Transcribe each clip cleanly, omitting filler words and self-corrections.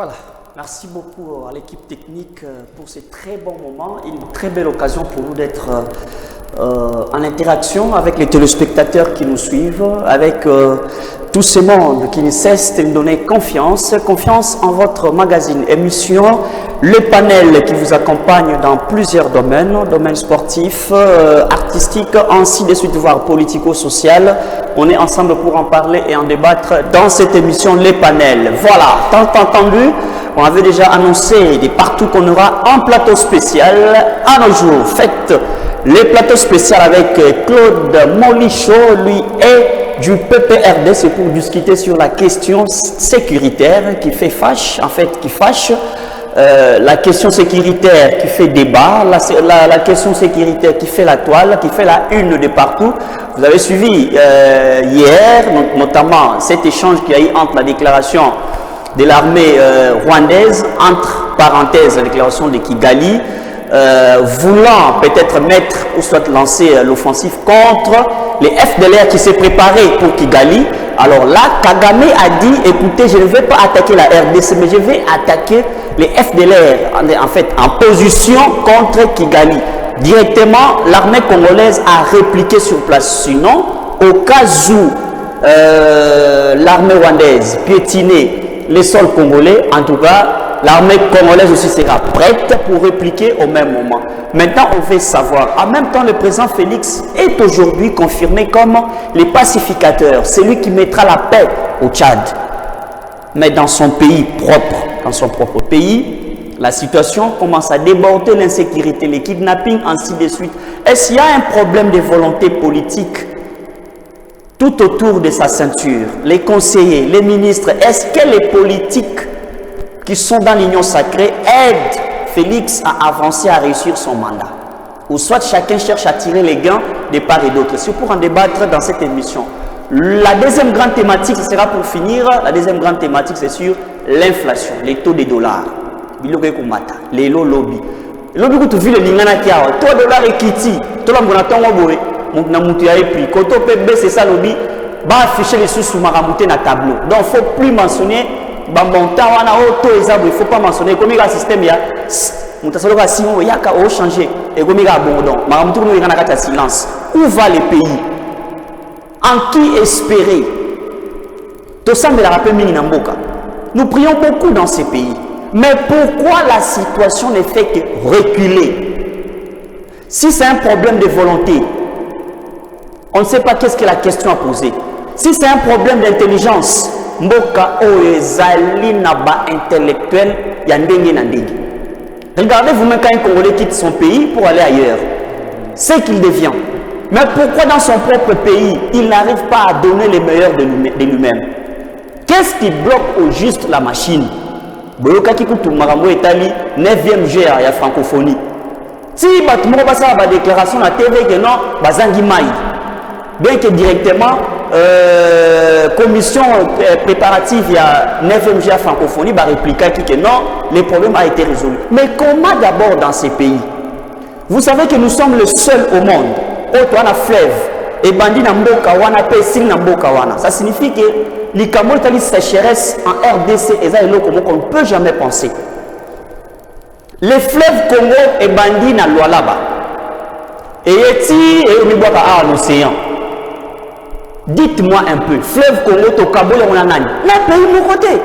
Voilà, merci beaucoup à l'équipe technique pour ces très bons moments et une très belle occasion pour nous d'être en interaction avec les téléspectateurs qui nous suivent, avec tout ce monde qui ne cesse de nous donner confiance en votre magazine émission, le panel qui vous accompagne dans plusieurs domaines sportifs, artistiques, ainsi de suite, voire politico-social. On est ensemble pour en parler et en débattre dans cette émission, les panels. Voilà, tant entendu, on avait déjà annoncé de partout qu'on aura un plateau spécial à nos jours. Faites le plateau spécial avec Claude Molicho, lui est du PPRD, c'est pour discuter sur la question sécuritaire qui fait fâche, qui fâche. La question sécuritaire qui fait débat, la question sécuritaire qui fait la toile, qui fait la une de partout. Vous avez suivi hier, notamment cet échange qu'il y a eu entre la déclaration de l'armée rwandaise, entre parenthèses, la déclaration de Kigali, voulant peut-être mettre ou soit lancer l'offensive contre les FDLR qui s'est préparé pour Kigali. Alors là, Kagame a dit, écoutez, je ne vais pas attaquer la RDC, mais je vais attaquer les FDLR, en fait, en position contre Kigali. Directement, l'armée congolaise a répliqué sur place. Sinon, au cas où l'armée rwandaise piétinait les sols congolais, en tout cas, l'armée congolaise aussi sera prête pour répliquer au même moment. Maintenant, on veut savoir. En même temps, le président Félix est aujourd'hui confirmé comme le pacificateur, celui qui mettra la paix au Tchad. Mais dans son pays propre, dans son propre pays, la situation commence à déborder, l'insécurité, les kidnappings, ainsi de suite. Est-ce qu'il y a un problème de volonté politique tout autour de sa ceinture? Les conseillers, les ministres, est-ce que les politiques qui sont dans l'union sacrée aident Félix à avancer, à réussir son mandat? Ou soit chacun cherche à tirer les gains de part et d'autre? C'est pour en débattre dans cette émission. La deuxième grande thématique, ce sera pour finir, la deuxième grande thématique, c'est sur l'inflation, les taux des dollars. Les lots lobby. Lobby que tu vis le lingana kia, taux de dollar et kiti, tout le monde a ton oboé, mon namoutia et puis, quand on peut baisser ça lobby, va afficher les sous maramouté dans le tableau. Donc, il ne faut plus mentionner, il ne faut pas mentionner, comme il y a un système, il y a changé, et comme il y a un silence. Où va le pays? En qui espérer? Nous prions beaucoup dans ces pays. Mais pourquoi la situation ne fait que reculer? Si c'est un problème de volonté, on ne sait pas qu'est-ce que la question a posé. Si c'est un problème d'intelligence, Mboka Oezali Naba intellectuel, Yandenge Nandegi. Regardez vous-même quand un Congolais quitte son pays pour aller ailleurs. C'est qu'il devient. Mais pourquoi dans son propre pays, il n'arrive pas à donner le meilleur de lui-même? Qu'est-ce qui bloque au juste la machine? Boyoka Kikutu Marambo Etali, 9e GA, il y a francophonie. Si Batmo Bassa a déclaration à TV que non, Bazangi Maï. Bien que directement, commission préparative, il y a 9e GA francophonie, va répliquer que non, le problème a été résolu. Mais comment d'abord dans ces pays? Vous savez que nous sommes le seul au monde. Otoana fleuve et bandi na mboka wana pe sil na mboka wana. Ça signifie que l'ikamo itali sécheresse en RDC et ça qu'on ne peut jamais penser. Les fleuves Congo et bandi na Lualaba et Yeti et Omiboka à l'océan. Dites-moi un peu, fleuve Congo to Kabole on a nani? Le pays mon côté.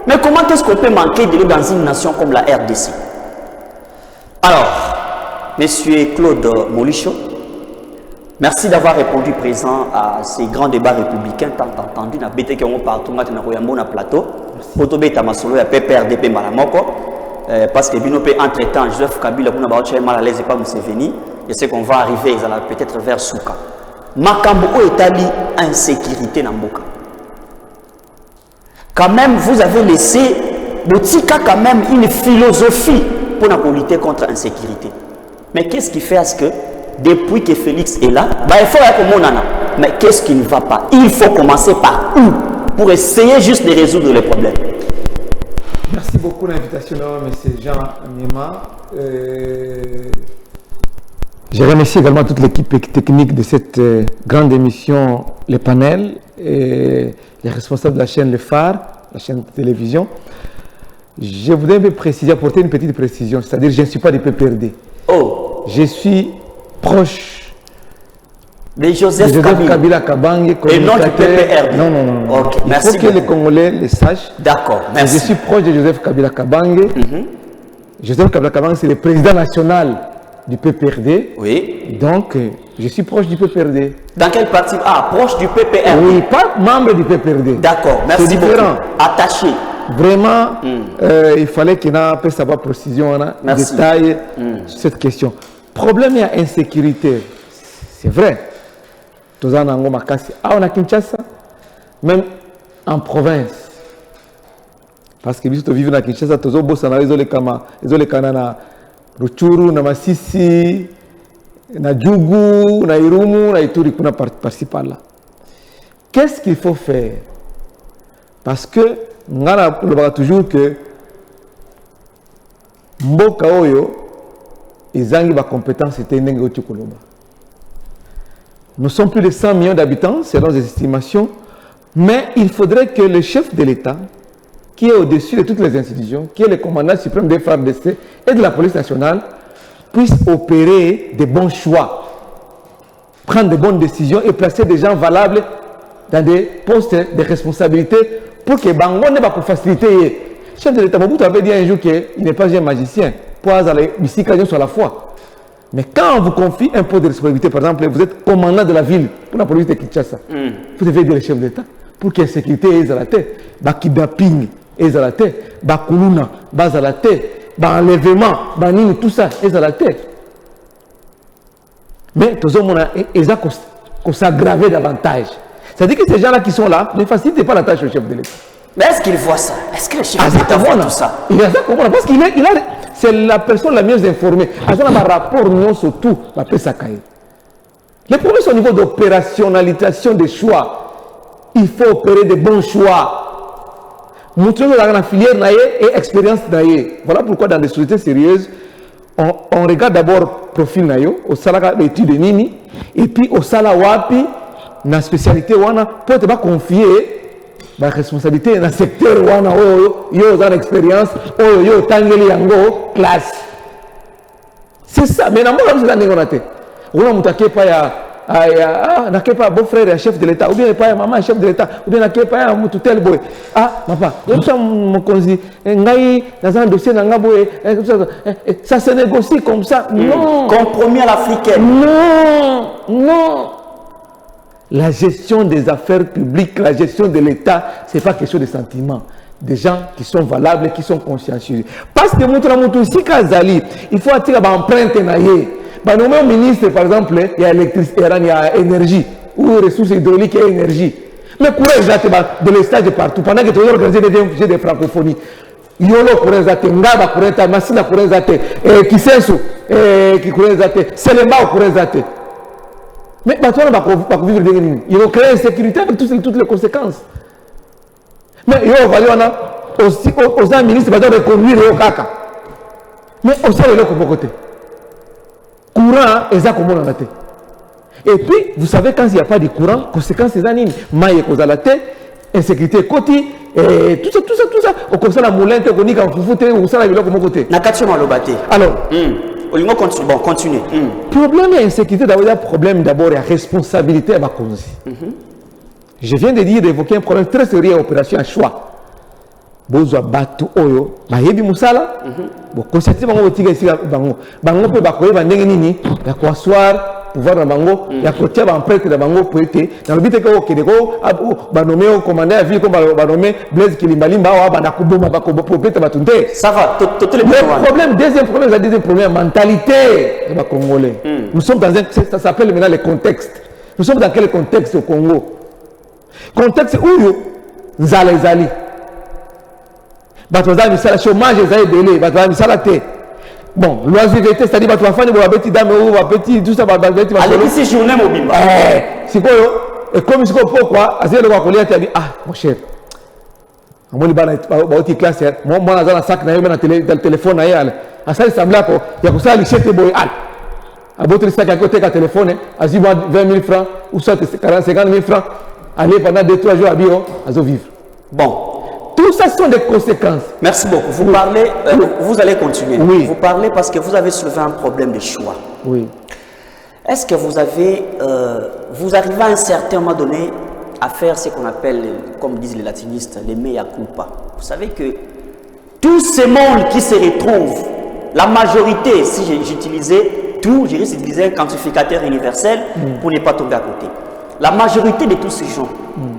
Mais comment est-ce qu'on peut manquer de l'eau dans une nation comme la RDC? Alors, Monsieur Claude Molicho, merci d'avoir répondu présent à ces grands débats républicains tant entendus na BT qui ont partout maintenant na plateau. Potobe tamasolo ya PPRDP malamoko parce que bino entre-temps Joseph Kabila kuna ba mal à l'aise et pas Museveni. Je sais qu'on va arriver peut-être vers Souka. Makambo o etali insécurité na mboka. Quand même vous avez laissé Botika quand même une philosophie pour lutter contre l'insécurité. Mais qu'est-ce qui fait à ce que depuis que Félix est là, il faut mais qu'est-ce qui ne va pas? Il faut commencer par où pour essayer juste de résoudre les problèmes. Merci beaucoup pour l'invitation, M. Jean Niema. Je remercie également toute l'équipe technique de cette grande émission, les panels, et les responsables de la chaîne Le Phare, la chaîne de télévision. Je voudrais me préciser, apporter une petite précision, c'est-à-dire je ne suis pas du PPRD. Oh. Je suis proche de Joseph Kabila Kabange. Et non du PPRD. Non, non, non. Okay, il merci faut que les Congolais le sachent. D'accord, merci. Je suis proche de Joseph Kabila Kabange. Joseph Kabila Kabange, c'est le président national du PPRD. Oui. Donc, je suis proche du PPRD. Dans quel parti? Ah, proche du PPRD. Oui, pas membre du PPRD. D'accord, merci c'est différent. beaucoup. Attaché. Vraiment, il fallait qu'il y ait un peu savoir précision, détail sur cette question. Problème, il y a insécurité. C'est vrai. Tous en Ango Makasi, on a Kinshasa, même en province. Parce que nous vivons à Kinshasa, tous les Kana na Ruchuru, na Masisi, na Djougou, na Irumu, na Ituri, kuna par-ci par-là. Qu'est-ce qu'il faut faire? Parce que on a toujours que Mboka Oyo, ils ont des compétences et des compétences. Nous sommes plus de 100 millions d'habitants, selon les estimations, mais il faudrait que le chef de l'État, qui est au-dessus de toutes les institutions, qui est le commandant suprême des FARDC et de la police nationale, puisse opérer de bons choix, prendre de bonnes décisions et placer des gens valables dans des postes de responsabilité pour que Bango n'ait pas pour faciliter. Le chef de l'État Mobutu avait dit un jour qu'il n'est pas un magicien, pour aller sur la foi. Mais quand on vous confie un poste de responsabilité, par exemple, vous êtes commandant de la ville pour la police de Kinshasa, vous devez dire le chef d'État pour qu'il y ait sécurité et la tête, kidnapping et la tête, kuluna, la tête, enlèvement, tout ça et la tête. Mais tous les gens ont s'aggraver davantage. C'est-à-dire que ces gens-là qui sont là ne facilitent pas la tâche au chef de l'État. Mais est-ce qu'il voit ça? Est-ce que le chef de l'État voit tout ça? Il a ça comprendre parce qu'il c'est la personne la mieux informée. Il a un rapport non surtout la PSAKAE. Les problèmes sont au niveau d'opérationnalisation des choix. Il faut opérer de bons choix. Montrer la filière et expérience. Voilà pourquoi dans des sociétés sérieuses, on regarde d'abord le profil nayo, au salaire d'études de Nini, et puis au salaire wapi, na spécialité wana, pour être confier la responsabilité dans le secteur wana, yo dans l'expérience, yo tangeli yango classe. C'est ça, mais dans mon cas, on a monté pas ya n'a pas beau frère chef de l'État, ou bien pas maman chef de l'État, ou bien n'a pas un tel boy. Ah, papa, on ça mon consi, ngai dans un dossier nanga boy, ça se négocie comme ça. Non, compromis à l'africaine. Non, non. La gestion des affaires publiques, la gestion de l'État, c'est pas quelque chose de sentiment. Des gens qui sont valables, qui sont consciencieux. Parce que si Kazali, il faut attirer l'empreinte naïe. Nos ministres, par exemple, il y a électricité, il y a énergie, ou ressources hydrauliques et énergie. Mais courage de l'estage partout, pendant que tu as organisé des de francophonie. Yolo kurenzate, Ngaba kurenzate, Masina kurenzate, Kisensu, qui kurenzate, Selemba kurenzate. Mais maintenant, on va vivre des lignes. Il faut créer une sécurité avec toutes les conséquences. Mais il va aussi aux ministres qui vont reconduire au caca. Mais on sait le côté. Courant, exactement la tête. Et puis, vous savez, quand il n'y a pas de courant, conséquences, c'est animes. Maille cause à la tête, insécurité côté, et tout ça. Au comme ça, la moulin, on dit qu'on fout, ou ça, la ville, comme côté. Alors, bon, continuez. Problème et insécurité, d'abord, il y a problème, d'abord, il y a responsabilité à ma cause. Je viens de dire, d'évoquer un problème très sérieux à opération à choix. Bozwa batu oyo bayebi musala bo constater bango tiga ici bango pe bakoyeba ndenge nini ya koasseoir pouvoir na bango ya kotia ba empreinte na bango pour être dans le but que okede ko ba nommer au commandant à ville comme ba nommer Blaise Kilimbalimba wa ba nakuboma ba ko peut-être batunde ça va tout les problème deuxième problème mentalité des Congolais. Nous sommes dans ça s'appelle maintenant le contexte. Nous sommes dans quel contexte au Congo? Contexte où zali Batozami sala chômage ezali belé batozami sala té. Bon, l'oisiveté c'est-à-dire batofani bo babeti dame ou babeti tout ça babeti ba. Allez ici journée mobile. Sikoyo et comme siko pourquoi azeli ko kolia tabi mon cher. Amoni bana ba oti classe moi nazana sac na yema na téléphone na yale. Asali sambla ko ya ko sala lichete boy al. Abotri sac à côté ka téléphone azi 20 000 francs ou soit 50 000 francs. Allez pendant 2-3 jours à bio azo vivre. Bon, tout Tout ça, ce sont des conséquences. Merci beaucoup. Vous parlez, vous allez continuer. Oui. Vous parlez parce que vous avez soulevé un problème de choix. Oui. Est-ce que vous avez, vous arrivez à un certain moment donné à faire ce qu'on appelle, comme disent les latinistes, les mea culpa? Vous savez que tous ces mondes qui se retrouvent, la majorité, si j'utilisais tout, je risque d'utiliser un quantificateur universel pour ne pas tomber à côté. La majorité de tous ces gens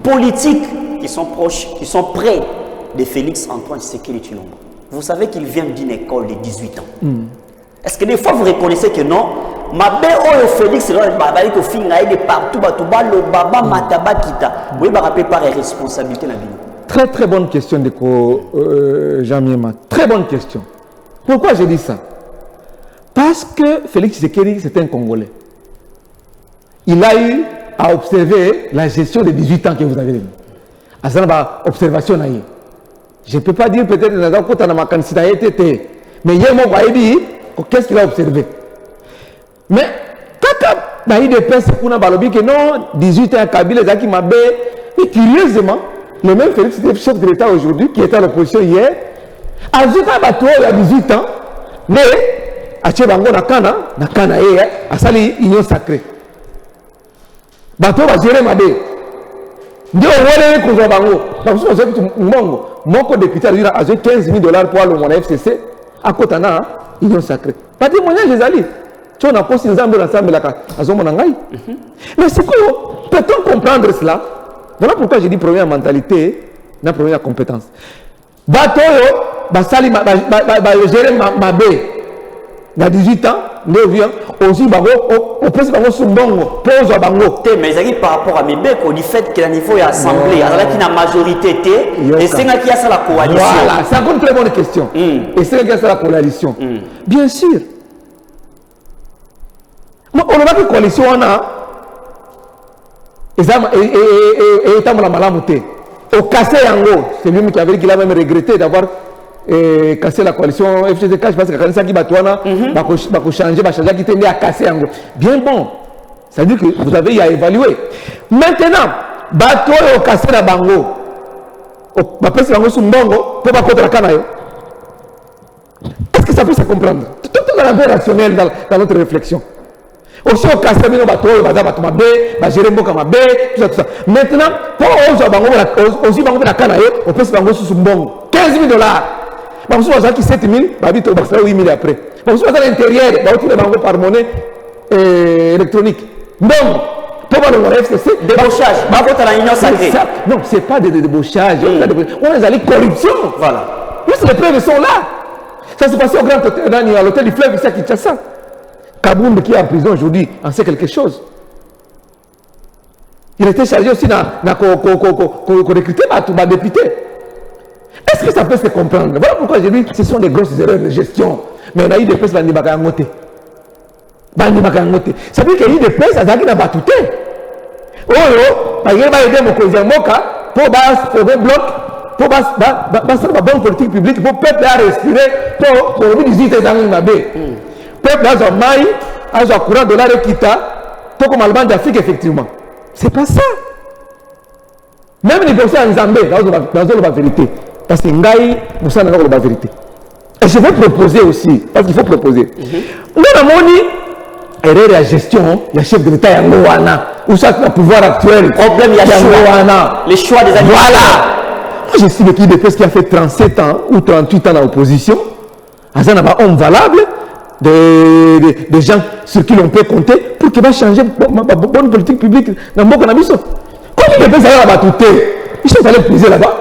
politiques qui sont proches, qui sont près de Félix Antoine Tshisekedi Tshilombo, vous savez qu'ils viennent d'une école de 18 ans. Est-ce que des fois vous reconnaissez que non? Ma belle Félix, c'est là que finga de partout, le baba mataba kita. Oui, bah rappelez par responsabilité la vie. Très très bonne question de Jean Miema. Très bonne question. Pourquoi je dis ça? Parce que Félix Tshisekedi, c'est un Congolais. Il a eu à observer la gestion des 18 ans que vous avez. À ça, observation. Je ne peux pas dire peut-être que ma candidature, mais il y a un dit qu'est-ce qu'il a observé. Mais quand il y a des personnes qui ont dit que non, 18 ans à Kabila, qui m'a bé, et curieusement, le même Félix, chef de l'État aujourd'hui, qui était à l'opposition hier, a dit qu'il a 18 ans, mais à Tchebango, na Kana, à Sali, union sacrée. Bateau va gérer ma bé. Dieu, on va aller Bango. Donc, si vous avez mon député a 15 000 $, pour aller au FCC, à Kotana, union sacrée. Pas de moyens, les alliés. Tu as posé une ensemble à Zomonangaï. Mais c'est quoi? Peut-on comprendre cela? Voilà pourquoi j'ai dit première mentalité, la première compétence. Bateau, basali, gérer ma bé. Dans 18 ans, nous vient aussi on peut se faire un bongo, pose à bango. Mais c'est par rapport à mes becs, du fait que le niveau est assemblé, alors qu'il y a une majorité, et c'est là qu'il y a la coalition. Voilà, c'est encore une très bonne question. Et c'est là qu'il y a la coalition. Bien sûr. On n'a pas de coalition, on a. Et étant la malamouté. Au cassé Yango, c'est lui qui avait dit qu'il a même regretté d'avoir cassé la coalition FCC. Je pense que quand ça qui va changer, va changer, qui était à casser Yango. Bien bon. Ça veut dire que vous avez à évaluer. Maintenant, bateau au cassé la bango. Ma personne Yango sous bongo, peut pas contre la canaille. Est-ce que ça peut se comprendre? Tout est un peu rationnel dans notre réflexion. Aussi au casse de bateau, il va gérer tout ça. Maintenant, pour aussi la canaille, on peut se faire sous bon 15 000 $. Parce que vous avez 7 000, vous avez 8 000 après. Parce que vous avez l'intérieur, vous avez par monnaie électronique. Donc, pour le FCC, débauchage. Non, ce n'est pas de débauchage. On est allé corruption. Voilà. Les preuves sont là. Ça s'est passé au grand hôtel, à l'hôtel du fleuve, ici à Kinshasa. Kaboum qui est en prison aujourd'hui en sait quelque chose. Il était chargé aussi de recruter ma député. Est-ce que ça peut se comprendre? Voilà pourquoi j'ai dit que ce sont des grosses erreurs de gestion. Mais on a eu des personnes qui ont été ça veut dire qu'il y a eu des personnes qui ont été battues. Oh, par exemple, il y a des gens pour des blocs, pour faire une bonne politique publique, pour le peuple à respirer, pour visiter dans une baie. Peuple a un maï, a un courant de l'air qui t'a, tout comme l'Allemagne d'Afrique, effectivement. C'est pas ça. Même les personnes en Zambie, dans la vérité. Parce que Ngaï, nous sommes dans la vérité. Et je vais proposer aussi, parce qu'il faut proposer. Nous avons dit, erreur de la gestion, il y a chef de l'État, il y a Ngoana. Où ça, le pouvoir actuel. Problème, il y a Ngoana. Les choix des animaux. Voilà. Moi, j'estime qu'il y a des personnes qui ont fait 37 ans ou 38 ans dans l'opposition. Ils ont un homme valable. Des gens sur qui l'on peut compter pour qu'il va changer la bonne politique publique dans le monde qu'on a mis. Comment ils peuvent aller là-bas tout ils sont allés puiser là-bas?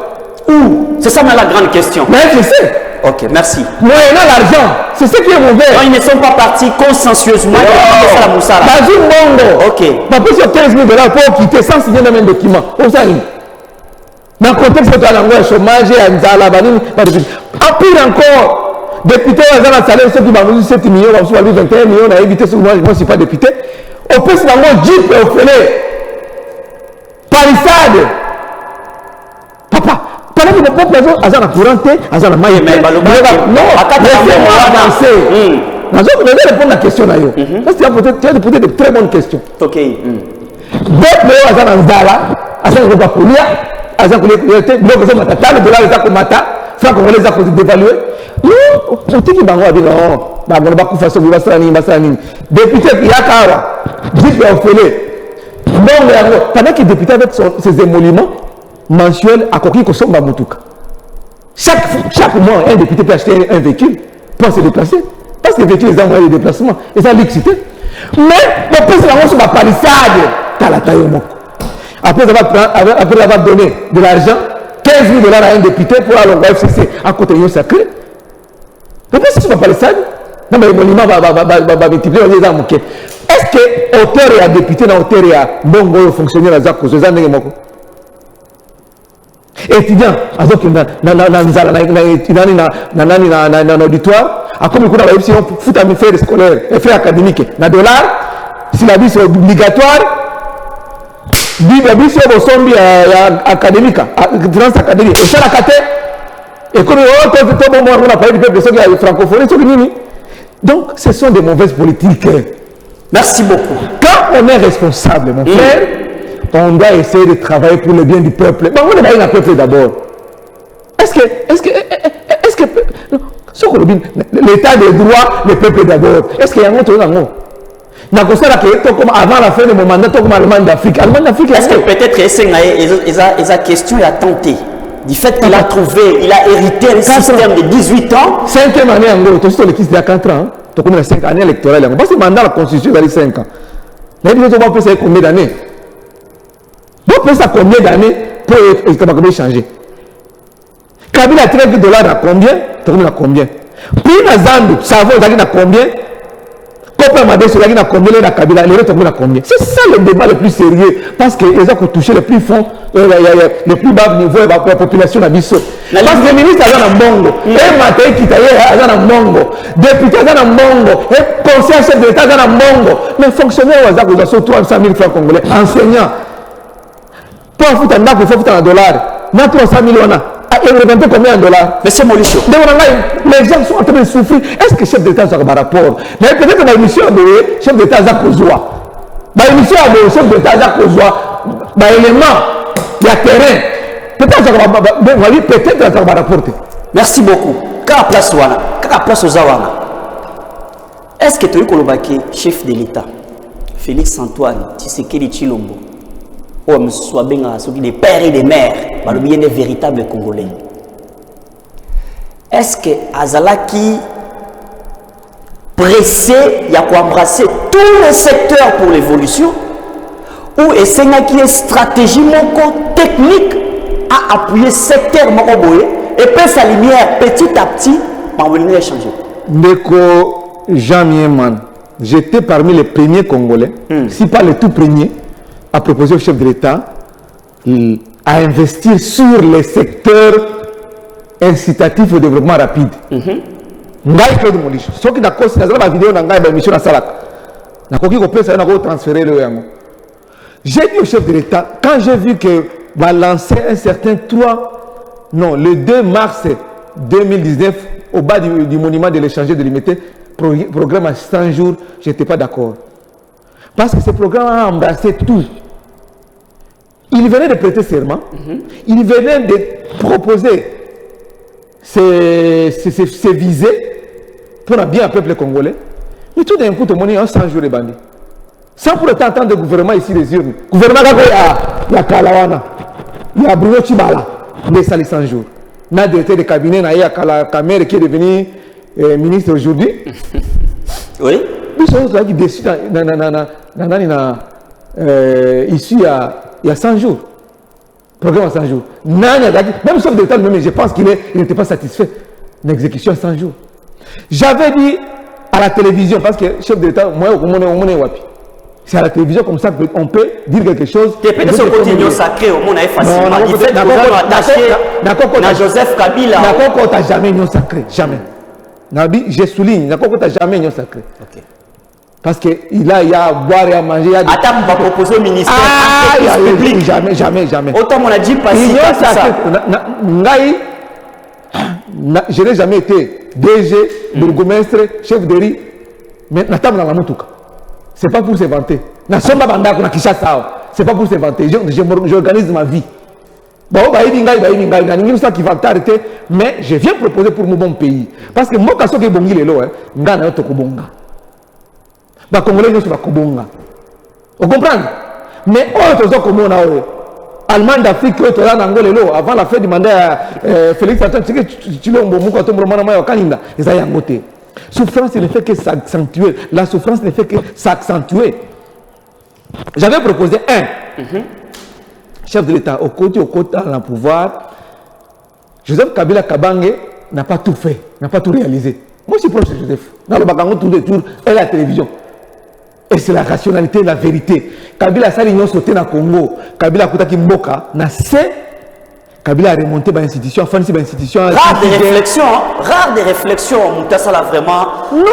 Où? C'est ça la grande question. Mais je sais. Ok, merci. Moyennant l'argent, c'est ce qui est mauvais. Non, ils ne sont pas partis consensueusement. Dans une monde. Ok. Pas plus de 15 000 $ pour quitter sans signer même un document. Où ça arrive? Dans le contexte de la chômage et la banine. En pire encore. Député, ils ont un salaire, ceux qui vont 7 millions, ils vont 21 millions, on a évité ce moi, je ne suis pas député. Au plus, ils vont jeep et au fêlé. Palissade. Papa, pendant que le peuple a un couranté, a un maillot. Non, laissez-moi avancer. Je vais répondre à la question. Parce que tu as posé de très bonnes questions. Ok. D'autres, ils ont un zala, ils ont un aza kolete biloko eza matata le dollar eza komata franc congolais eza kodévaluer otiki bango abika bango bakufa soki basala nini député yaka awa jipe ya ofele mbongo yango pendant que député avec ses émoluments mensuels akoki kosomba mutuka chaque mois un député peut acheter un véhicule pour se déplacer parce que le véhicule est un moyen de déplacement et ça l'ixité mais le président a sur la palissade t'as la taille au mot après avoir donné de l'argent 15 000 $ à un député pour aller au FCC à côté de sacré le président sur la palissade non mais le monument va multiplier les armes. Est-ce que auteur et député dans auteur et bongo fonctionnaire à Zako Zezan Moko étudiant azok na auditoire a comme kuna ba option futa mi faire scolaire et faire académique na dollar si la vie c'est obligatoire bible biso bo sombi académique trans académique et ça la kate et comme to bon moi on a parlé du peuple qui est francophonie c'est nini donc ce sont des mauvaises politiques. Merci beaucoup. Quand on est responsable mon frère on doit essayer de travailler pour le bien du peuple. Bon, on est dans le peuple d'abord. Est-ce que l'état des droits, le peuple d'abord. Est-ce qu'il y a un autre nom? Avant la fin de mon mandat, comme Allemagne d'Afrique. Est-ce que peut-être il a question, il a tenté du fait qu'il a trouvé, il a hérité un système de 18 ans. 5e année en gros, tu sais, il y a 4 ans. Tu connais 5 années électorales. Parce que le mandat de la Constitution, il a 5 ans. Mais il faut pas combien d'années? Donc, ça combien d'années pour changer? Kabila a tiré $, à combien? Tu as combien? Puis, Nazambi, ça vaut à combien? Copa Madé, c'est à combien? La Kabila, les autres, à combien? C'est ça le débat le plus sérieux. Parce que les gens ont touché le plus fond, le plus bas niveau de la population d'Abisso. Parce que le ministre a un bongo, et Maté Kitaye a un bongo, député a un bongo, et conseiller chef de l'État a un bongo. Mais fonctionnaire, il y a 300 000 francs congolais. Enseignant. Pour foutre un $, il faut foutre un $. Il y a 300 000 $. Et représenter combien de $? Mais c'est Mauricio. Les gens sont en train de souffrir. Est-ce que le chef d'État a un rapport? Mais peut-être que l'émission de chef d'État a Kozoa. L'émission de chef d'État a Kozoa. L'élément, il y a terrain. Peut-être que ça va rapporter. Merci beaucoup. Quand place aux Zawana, est-ce que tu as eu Kolobaki, chef de l'État, Félix Antoine Tshisekedi Tshilombo, ou soit bien des pères et des mères, bien des véritables Congolais. Est-ce que Azalaki pressé, il y a quoi embrasser tous les secteurs pour l'évolution, ou est-ce qu'il y a une stratégie technique à appuyer le secteur et puis sa lumière petit à petit, on va changer. Ndeko Jean Mieman, j'étais parmi les premiers Congolais, si pas les tout premiers, à proposer au chef de l'État à investir sur les secteurs incitatifs au développement rapide. Ngai Claude Molicho. Ce qui d'accord, c'est la vidéo dans la mission à Salak. Na koki ko pesa na ko transférer le yango. J'ai dit au chef de l'État, quand j'ai vu que va lancer un certain le 2 mars 2019, au bas du monument de l'échanger de l'imité, programme à 100 jours, je n'étais pas d'accord. Parce que ce programme a embrassé tout. Il venait de prêter serment, il venait de proposer ses visées pour un bien peuple congolais. Mais tout d'un coup, tout le monde est en 100 jours de bandits. Sans pour autant attendre le gouvernement ici les urnes. Le gouvernement, il y a Kalawana, il y a Bruno Chibala, il est 100 jours. Il y a directeur de cabinet, il y a Kamere qui est devenu ministre aujourd'hui. Oui. Ils sont là qui décident ici il y a 100 jours. Programme à 100 jours. Même chef d'État, je pense qu'il n'était pas satisfait de l'exécution à 100 jours. J'avais dit à la télévision, parce que chef d'État, moi, c'est à la télévision comme ça qu'on peut dire quelque chose. Tu peux se continuer sacré au monde facilement. Il fait que Joseph Kabila. D'accord, tu n'as jamais union sacré. Jamais. Je souligne, d'accord, tu n'as jamais union sacré. Ok. Parce qu'il y a à boire et à manger. Attends, on va proposer au ministère. Jamais. Autant on a dit pas si ça. Je n'ai jamais été DG, bourgmestre, chef de riz. Mais ce n'est pas pour se vanter. Ce n'est pas pour se vanter. J'organise ma vie. Bon, ça qui va t'arrêter, mais je viens proposer pour mon bon pays. Parce que moi, quand je suis bon, il est là, Ngana est au Kobonga. Les Congolais ne sont pas Kobonga. Vous comprenez? Mais autres comme on a Allemagne d'Afrique, avant la fin du mandat, Félix Antoine Tshilombo, ils ont voté. Souffrance ne fait que s'accentuer. La souffrance ne fait que s'accentuer. J'avais proposé chef de l'État, au côté dans le pouvoir. Joseph Kabila Kabange n'a pas tout fait, n'a pas tout réalisé. Moi, je suis proche de Joseph. Dans le Bagango, tout de tour, et la télévision. Et c'est la rationalité, la vérité. Kabila a l'union sauté dans le Congo. Kabila a coûté Mboka. Kabila a remonté dans l'institution, enfin, c'est l'institution. Rare des réflexions, Moutassa l'a vraiment. Non!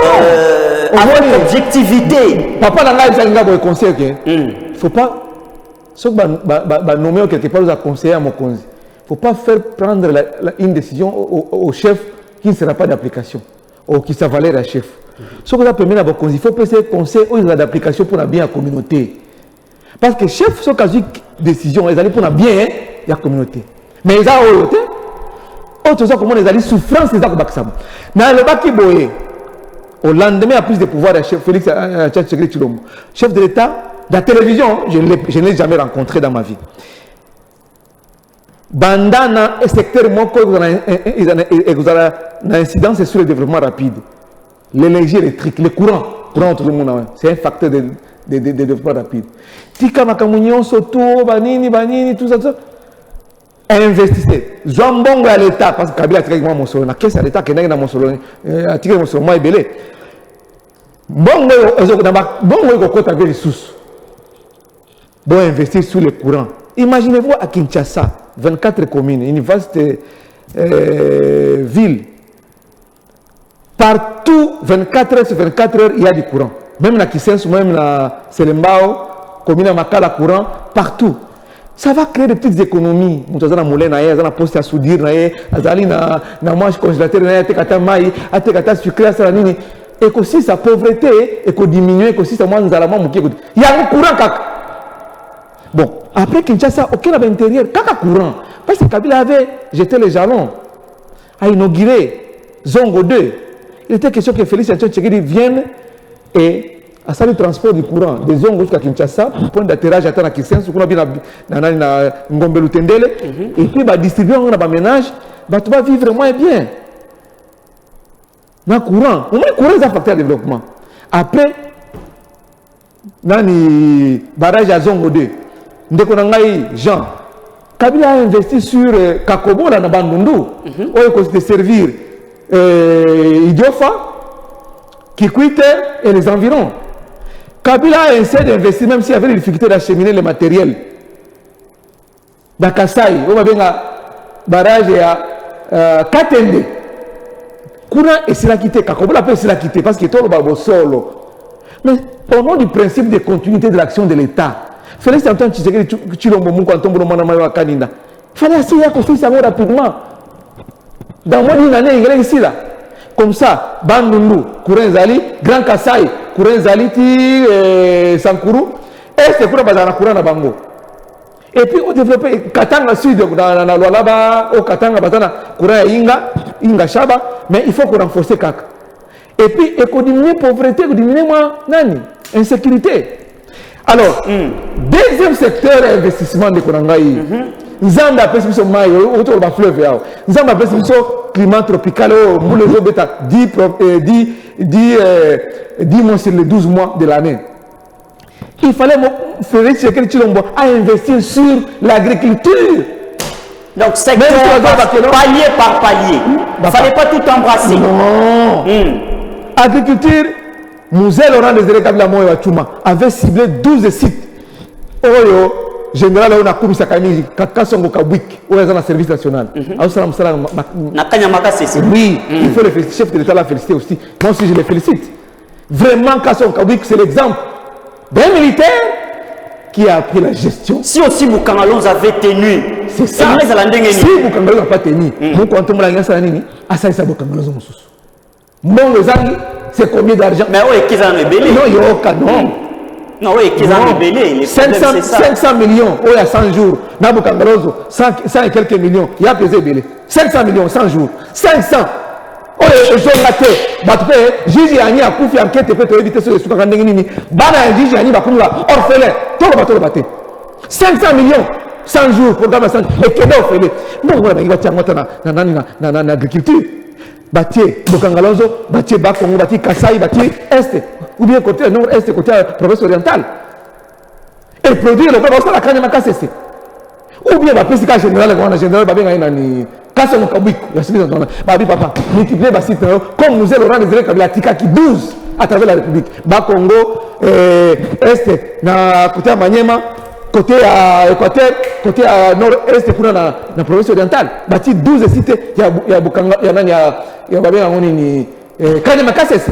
Avec objectivité. Papa n'a pas de conseil. Il ne faut pas. Sauf que nommer quelque part aux conseillers à mon conseil. Il ne faut pas faire prendre une décision au chef qui ne sera pas d'application. Ou qui s'avalait la chef. Ce que vous avez il faut passer conseil aux d'application pour la bien la communauté. Parce que chef, ce cas de décision, ils allaient pour la bien la communauté. Mais ils ont autre chose comment ils allaient souffrance, ils ont baksam. Dans le baki boye, au lendemain, à plus de pouvoir, chef Félix Tshilombo, chef de l'État, la télévision, je ne l'ai jamais rencontré dans ma vie. Bandana et secteur moko, ils ont une incidence sur le développement rapide. L'énergie électrique, le courant tout le monde, c'est un facteur de développement rapide. Tika makamunion soto, banini, tout ça. Investissez. Zambongo à l'État, parce que Kabila a tiré mon solo. La caisse à l'État qui est dans mon solo, a tiré mon solo, moi et belé. Bongo, il côté avec les sous. Bon, investir sur le courant. Imaginez-vous à Kinshasa, 24 communes, une vaste ville. Partout, 24 heures sur 24 heures, il y a du courant. Même la Kisens, même la Selembao, commune à Makala, courant, partout. Ça va créer des petites économies. Nous avons moulin, nous avons poste à soudir, nous avons manche congélateur, nous avons maï, nous avons sucré, et que si sa pauvreté et que diminuer, que si ça moins nous allons il y a un courant. Bon, après Kinshasa, aucun à l'intérieur, kaka courant. Parce que Kabila avait jeté les jalons, a inauguré Zongo 2. Il était question que Félix Antoine Tshisekedi vienne et à ça le transport du courant des Zongo jusqu'à Kinshasa, point d'atterrage à Kisens, qu'on a bien dans Ngombelu Tendele, et puis distribuer un ménage, tu vas vivre moins bien. Dans le courant, au moins le courant est un facteur de développement. Après, dans le barrage à Zongo 2, Jean, Kabila a investi sur Kakobo, dans Bandundu, où il faut servir Idiofa, Kikwite et les environs. Kabila a essayé d'investir, même s'il y avait des difficultés d'acheminer le matériel. Dans Kassai, on va bien un barrage à Katende. Courant et c'est la quitter. Kakobo l'appelle c'est la quitter parce qu'il est tout le solo. Mais au nom du principe de continuité de l'action de l'État, Félix Antoine Tshisekedi Tshilombo quand on a Kanina. Il fallait essayer qu'on fasse ça rapidement. Dans moins d'une année, il est ici là. Comme ça, Bandundu, Kouren Zali, Grand Kassai, Kouren Zali, Sankuru, et c'est pour le Kouren Bango. Et puis, on développe Katanga Sud, dans la loi là-bas, au Katanga, Kouren Inga Shaba, mais il faut qu'on renforce Kaka. Et puis, il faut diminuer la pauvreté, il faut diminuer l'insécurité. Alors, deuxième secteur d'investissement de Konangaï. Nzamba appelle ça maï autour de fleuve. Nzamba appelle ça climat tropical où les eaux bêta 10 mois sur les 12 mois de l'année. Il fallait Félix Tshisekedi Tshilombo à investir sur l'agriculture. Donc, secteur palier par palier. Il ne fallait pas tout embrasser. Non. Agriculture, Mouzel Laurent Désiré Kabila Moyo Tchouma avait ciblé 12 sites. Oyo, général, on a commis sa camille, Kakasongo Kabwik, où est dans le service national. Oui, il faut le féliciter, chef de l'État l'a félicité aussi. Moi aussi, je le félicite. Vraiment, Kasson Kabwik, c'est l'exemple d'un militaire qui a pris la gestion. Si aussi Boukangalons avait tenu, c'est ça. Si Boukangalons n'a pas tenu, nous comptons la guerre, ça c'est Boukangalons. Mon c'est combien d'argent? Mais oui, qu'ils en ont belé. Non, il y a aucun nom. Non, oui, qu'ils ont libellé. 500 millions, il y a 100 jours. Nabo Kangalozo, 100 et quelques millions. Il y a pesé belé. 500 millions, 100 jours. 500. Oh, les gens là, Gigi Ani a confié enquête pour éviter ce que tu as dit. Bana Gigi Ani va comme là, orphelin. Tout le bateau. 500 millions, 100 jours, programme 100 jours. Et qu'est-ce qu'on fait? Bon, voilà, il va tirer dans l'agriculture. Bâtier Bokangalozo, bâtier Bakongo, bâtier Kasaï, bâtier Est, ou bien côté nord-est, côté province orientale. Et produire le peuple, la canne m'a cessé. Ou bien la pesca générale, le général Babé Gaïnani, Kassé mon Kabouik, la suite de Babi Papa, multiplier ma site, comme nous allons rendre les Kabila Tika qui 12 à travers la République. Bakongo, Est, na côté à Maniema, côté à Équateur, côté à nord-est pour la province orientale. Bâti 12 cités, il y a Bokanga, il y a Babé Gaïnani, Kanye Makasses.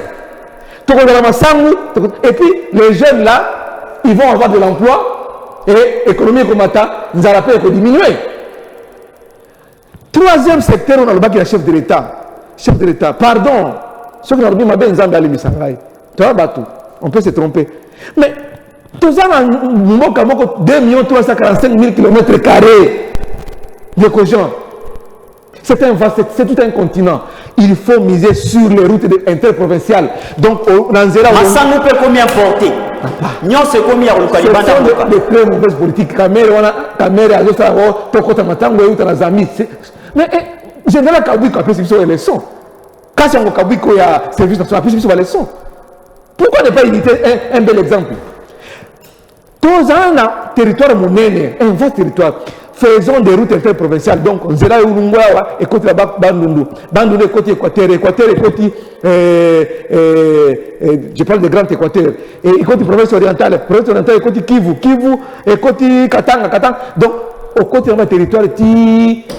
Et puis les jeunes là, ils vont avoir de l'emploi et l'économie comme ça, nous allons faire diminuer. Troisième secteur, on a le bac de la chef de l'État. Chef de l'État, pardon. Ceux qui ont dit, on peut se tromper. Mais tout ça, 2 345 000 km² de cochons. C'est un vaste, c'est tout un continent. Il faut miser sur les routes interprovinciales. Donc, dans Zéra. Massango peut combien porter? Nyon c'est combien au Caliban? Ce sont des très mauvaises politiques. Caméra, Tokota Matango, Utanazami. Mais, général Kabouiko a pris sur les leçons. Quand c'est un Kabouiko, il y a service national, il a pris sur les leçons. Pourquoi ne pas imiter un bel exemple? Tous un territoire monnaie, un vaste territoire. Faisons des routes interprovinciales. Donc, Zéra et Urungwa, et côté là-bas, Bandundu. Bandundu, côté Équateur, Équateur, et côté. Je parle de Grand Équateur. Et côté province orientale, et côté Kivu, et côté Katanga. Donc, au côté de notre territoire,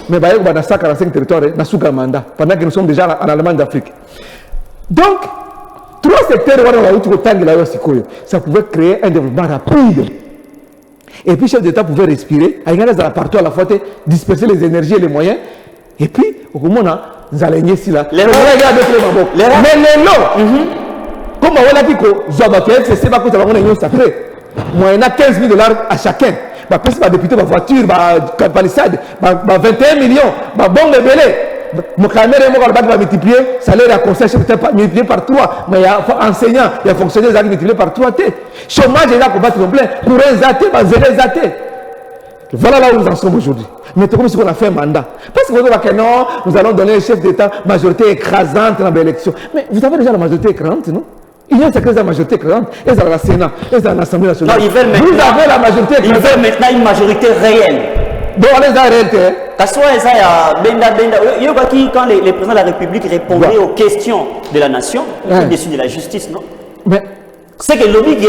mais il y a 45 territoires, pendant que nous sommes déjà en Allemagne d'Afrique. Donc, 3 secteurs, ça pouvait créer un développement rapide. Et puis, le chef d'État pouvait respirer, partout à la fois, disperser les énergies et les moyens. Et puis, au moment où nous allons gagner ici, là, mais les lots, comme on a dit que c'est pas que nous avons sacré, moyennant 15 000 $ à chacun. Parce que les députés, les voitures, les palissades, 21 millions, bon, les belés. Mon caméra va multiplier, salaire à conseil multiplié par 3, mais il y a enseignants, il y a fonctionnaires qui multiplié par 3 T. Chômage est là pour battre le plein, pour un zaté, zéro zaté. Voilà là où nous en sommes aujourd'hui. Mais c'est comme si on a fait un mandat. Parce que vous dites que non, nous allons donner un chef d'État majorité écrasante dans l'élection. Mais vous avez déjà la majorité écrasante, non? Il y a une majorité écrasante, ils ont la Sénat, ils ont l'Assemblée nationale. Non, ils veulent maintenant, vous avez la majorité écrasante. Ils veulent maintenant une majorité réelle. Donc, on est dans la réalité. Quand les présidents de la République répondaient aux questions de la nation, au-dessus de la justice, non? Mais c'est que l'OMIG,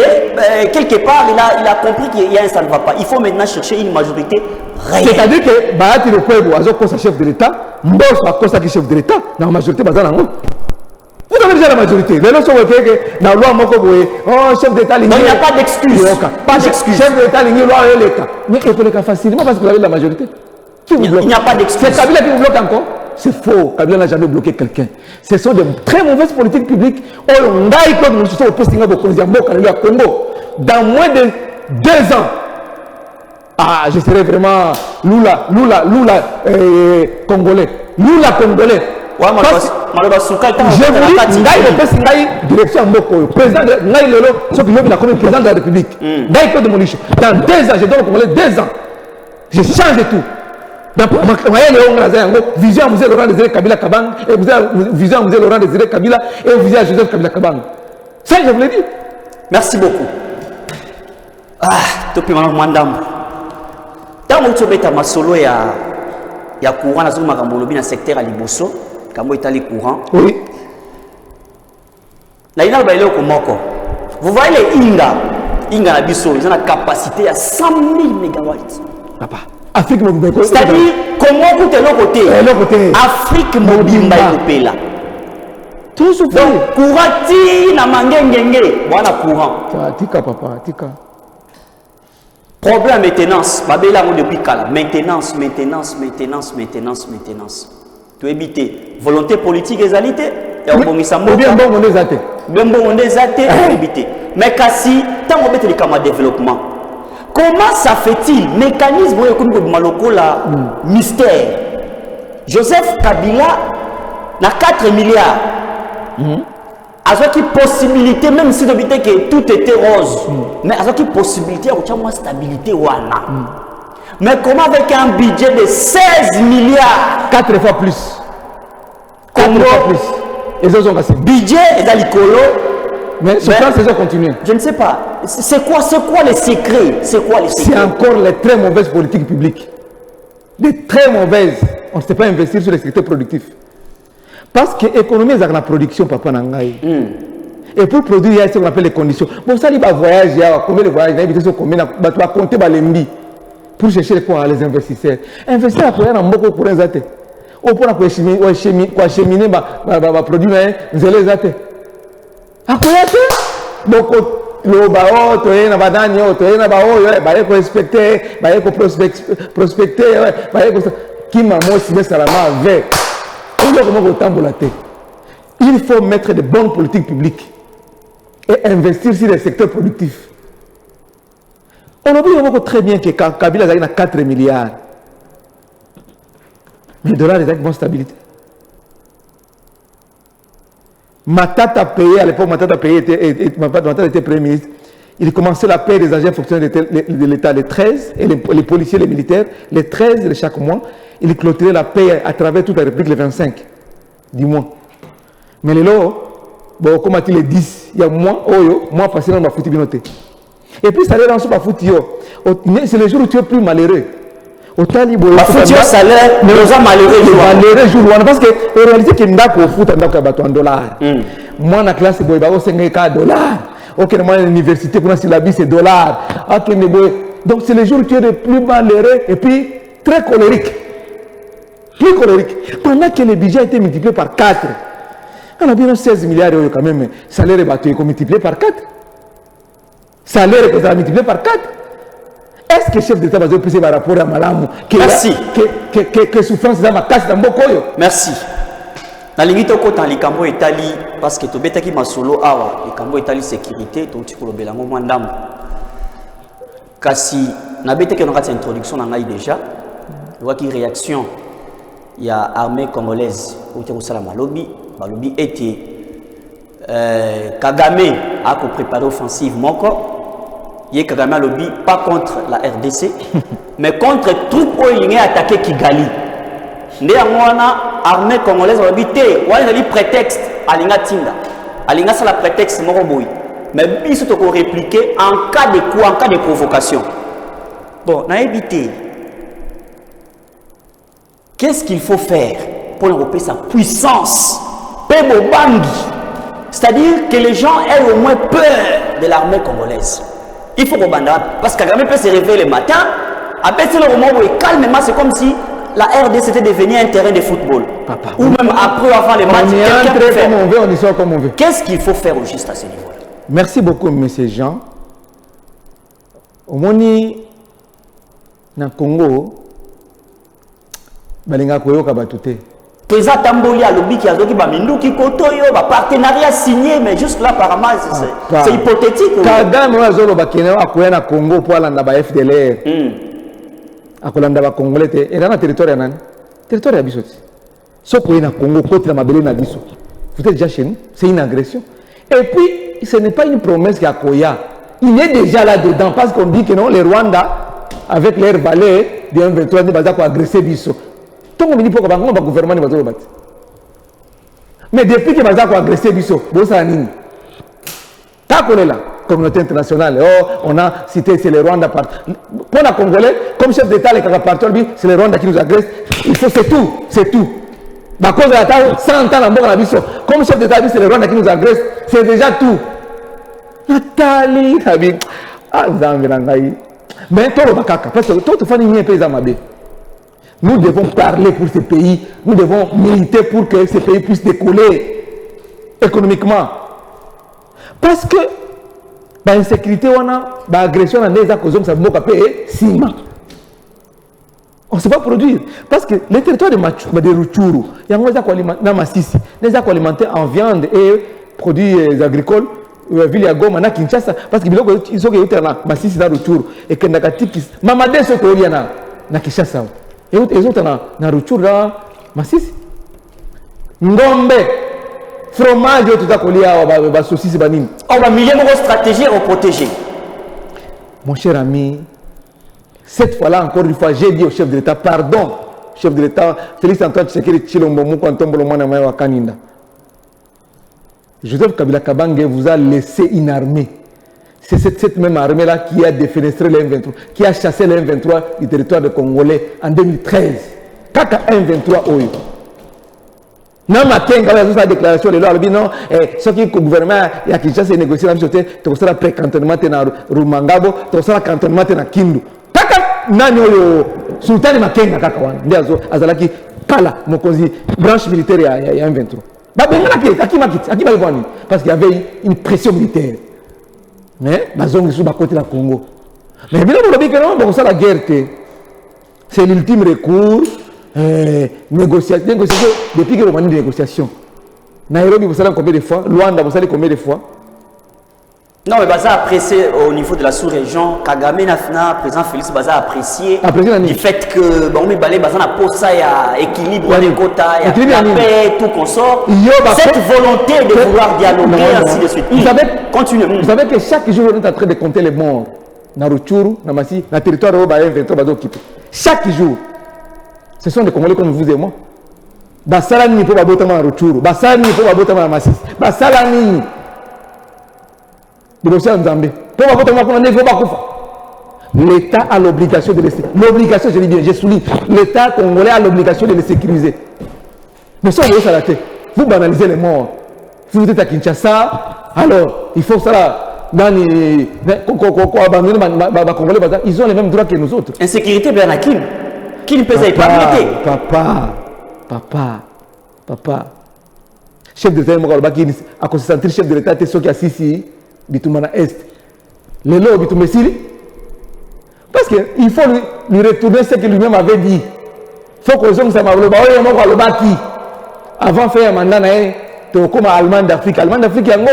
quelque part, il a compris qu'il y a un ça ne va pas. Il faut maintenant chercher une majorité réelle. C'est-à-dire que Bahati le peuple, à chef de l'État, Mbosso à chef de l'État, dans la majorité, vous avez déjà la majorité. Les leçons sont que dans la loi, chef d'État, il n'y a pas d'excuse. Pas d'excuse. Chef d'État, il y a loi et l'État. Mais il faut le faire facilement parce que vous avez la majorité. Il n'y a pas d'excuse. C'est Kabila qui vous bloque encore? C'est faux. Kabila n'a jamais bloqué quelqu'un. Ce sont de très mauvaises politiques publiques. Dans moins de 2 ans, je serai vraiment Lula congolais. Lula congolais. Je vous dis, direction Mboko, président de la République. Dans 2 ans, je donne au Congolais 2 ans. Je change tout. Donc, vision à M. Laurent Désiré Kabila Kabang, et vision à M. Laurent Désiré Kabila, et vision à Joseph Kabila Kabang. Ça, je vous l'ai dit. Merci beaucoup. Topi madame. Tant que tu as masolo ya courant na zuma kamolobi na secteur à Liboso, kambo itali courant. Oui. Na ina ba ile ko moko. Vous voyez les Inga na biso, ils ont la capacité à 100 000 mégawatts. Papa. Afrique Mobimba. C'est-à-dire, comment vous êtes l'autre côté? Afrique Mobimba est là. Tout souffle. Donc, courant, na mangengenge, voilà courant. Tika, papa, tika. Problème maintenance. Babela, depuis Kala. Maintenance. Tu éviter. Volonté politique et alité. Ou bien bon, on est athées. Bien bon, on est athées, éviter. Mais Kassi, tant qu'on met le développement. Comment ça fait-il? Mécanisme comme le Maloko la mystère. Joseph Kabila n'a 4 milliards. Avec une possibilité, même si que tout était rose, mais avec une possibilité de moins stabilité. Mais comment avec un budget de 16 milliards? 4 fois plus. 4 fois plus. Et ça, sont budget et dans l'écolo. Mais ce temps, c'est continuer. Je ne sais pas. C'est quoi les secrets? C'est encore les très mauvaises politiques publiques. Les très mauvaises. On ne sait pas investir sur les secteurs productifs. Parce que l'économie est dans la production, papa Nangaï. Et pour produire, il y a ce qu'on appelle les conditions. Bon, ça, il va voyager, combien de voyages, il va compter les pour chercher quoi, les investisseurs. Investisseurs, pour un beaucoup pour un zate. Ou pour acheminer, produit, les zate. À quoi est-ce que le bao, tu es dans le tu es dans le bao, respecter, prospecter, qui m'a motivé salamment avec. Il faut mettre de bonnes politiques publiques et investir sur les secteurs productifs. On oublie très bien que Kabila a 4 milliards. Les dollars ont une bonne stabilité. Matata a payé, à l'époque, Matata était Premier ministre. Il commençait la paie des agents fonctionnaires de l'État les 13, et les policiers, les militaires, les 13 de chaque mois. Il clôturait la paie à travers toute la République les 25 du mois. Mais les lots, bon, comme les 10, il y a moi facilement ma foutu binoté. Et puis ça allait dans ce foutu. C'est le jour où tu es plus malheureux. Autant libre. La foutu salaire, mais aux gens malheureux jour. Parce que en réalité, il y a un foot en dollars. Moi, dans la classe, il y a 5 dollars. Ok, moi, à l'université, pour la syllabie, c'est dollars. Donc c'est le jour où tu es le plus malheureux et puis très colérique. Plus colérique. Pendant que le budget a été multiplié par 4, on a bien 16 milliards d'euros quand même. Salaire est multiplié par 4. Salaire est multiplié par 4. Est-ce que le chef d'État va se par rapport à Malamu? Merci. Que souffrance dans ma casse dans Bokoyo? Merci. Dans limite au côté les Cambo Italie, parce que tu bêta qui m'a solo awa, les Cambo Italie sécurité, ton petit colobé la moment d'âme. Kasi, na bêta qui a une introduction dans déjà, je vois qu'il réaction. Il y a l'armée congolaise où tu as le lobby. Le lobby était Kagame a préparé l'offensive. Il y a Kagame a lobby pas contre la RDC, mais contre les troupes qui ont attaqué Kigali. L'armée congolaise a lobby. Il y a prétexte à l'Inga Tinda. À l'Inga, c'est le prétexte Moroboui. Mais il faut répliquer en cas de quoi, en cas de provocation. Bon, on a évité. Qu'est-ce qu'il faut faire pour développer sa puissance? C'est-à-dire que les gens aient au moins peur de l'armée congolaise. Il faut qu'on parce qu'Agame peut se réveiller le matin, après c'est le moment où calmement, c'est comme si la RDC était devenue un terrain de football. Papa, ou même après avoir les matchs, on y sort comme on veut. Qu'est-ce qu'il faut faire au juste à ce niveau-là? Merci beaucoup, M. Jean. Au Moni, dans le Congo, balinga koyoka batute. Président Tamboli a lobby qui a dit que Kotoyo va partenariat signé, mais juste là apparemment c'est hypothétique. Kagame azolo bakene akoya na Congo pour aller na ba FDLR. Akolanda ba Congolais te et dans le territoire nani? Territoire ya biso. Soko na Congo côté na mabele na biso. Vous êtes déjà chez nous, c'est une agression. Et puis ce n'est pas une promesse qui a Koya. Il est déjà là dedans parce qu'on dit que non les Rwanda avec leur valet de 23 ne va pas agresser biso. Mais depuis que Bazak a agressé Bisso, la communauté internationale, on a cité c'est le Rwanda. Pour les Congolais, comme chef d'État, c'est le Rwanda qui nous agresse. Il faut, c'est tout, c'est tout. À cause de la taille, 100 ans, comme chef d'État, c'est le Rwanda qui nous agresse, c'est déjà tout. Nathalie, mais toi, parce que toi, tu fais une pays à Mabé. Nous devons parler pour ce pays, nous devons militer pour que ce pays puisse décoller économiquement. Parce que l'insécurité, l'agression, on ne sait pas produire. Parce que les territoires de Rutshuru, il y a des alimenter en viande et produits agricoles, ville ya Goma na Kinshasa parce que biloko isoke yote na Masisi na Ruchuru et que ndakatiki mama deso ko lia na Kinshasa et autres na Ruchuru na Masisi ngombe fromage tout ça kolia ba saucisse ba nini on va milieu de stratégie au protéger. Mon cher ami, cette fois-là encore une fois j'ai dit au chef de l'État pardon chef de l'État Félix Antoine Tshisekedi Tshilombo Mukwantambolo mwana wa Kaninda. Joseph Kabila Kabange vous a laissé une armée. C'est cette même armée-là qui a défenestré les M23, qui a chassé les M23 du territoire de Congolais en 2013. Kaka M23 Oyo. Non, ma kenga, vous avez déclaration de l'eau, non, ce qui est le gouvernement, il y a Kinshasa et négocié la société, tu as pré-cantonnement dans Rumangabo, tu as cantonnement dans Kindu. Kaka, nani Oyo, Sultan Makenga, Kaka, Ndiazo, Azalaki, Kala, Mokozi, branche militaire, il y a M23. Parce qu'il y avait une pression militaire. Mais ils sont à côté de la Congo. Mais bien que la guerre, c'est l'ultime recours. Négociation. Depuis que vous avez des négociations. Nairobi, vous savez combien de fois? Luanda, vous savez combien de fois? Non, mais Baza a apprécié au niveau de la sous-région. Kagame Nafna, président Félix Baza a apprécié du fait que Baoumi Balé Baza n'a pas ça, il y a équilibre, il y a quota, il y a paix, tout consort. Cette volonté de vouloir dialoguer, ainsi de suite. Vous savez que chaque jour, on est en train de compter les morts. Dans Ruchuru, dans Massi, dans le territoire de Baza 23 Baza occupé. Chaque jour. Ce sont des Congolais comme vous et moi. Basalani pour Babotama Ruchuru. Basalani pour Babotama Massi. Basalani. L'État a l'obligation de les sécuriser. L'obligation, je dis bien, je souligne, l'État congolais a l'obligation de les sécuriser. Mais ça, vous s'arrêtez. Vous banalisez les morts. Si vous êtes à Kinshasa, alors il faut ça. Ils ont les mêmes droits que nous autres. Insécurité, Bernakim. Qui ne peut pas permettre? Papa. Chef de l'État, à concentrer chef de l'État, c'est ce qui a ici. Bitumana Est. Le lot Bitumesili. Parce qu'il faut lui retourner ce qu'il lui-même avait dit. Il faut que les hommes s'en aillent. Avant de faire un mandat, tu es comme Allemand d'Afrique. Allemand d'Afrique, il y a un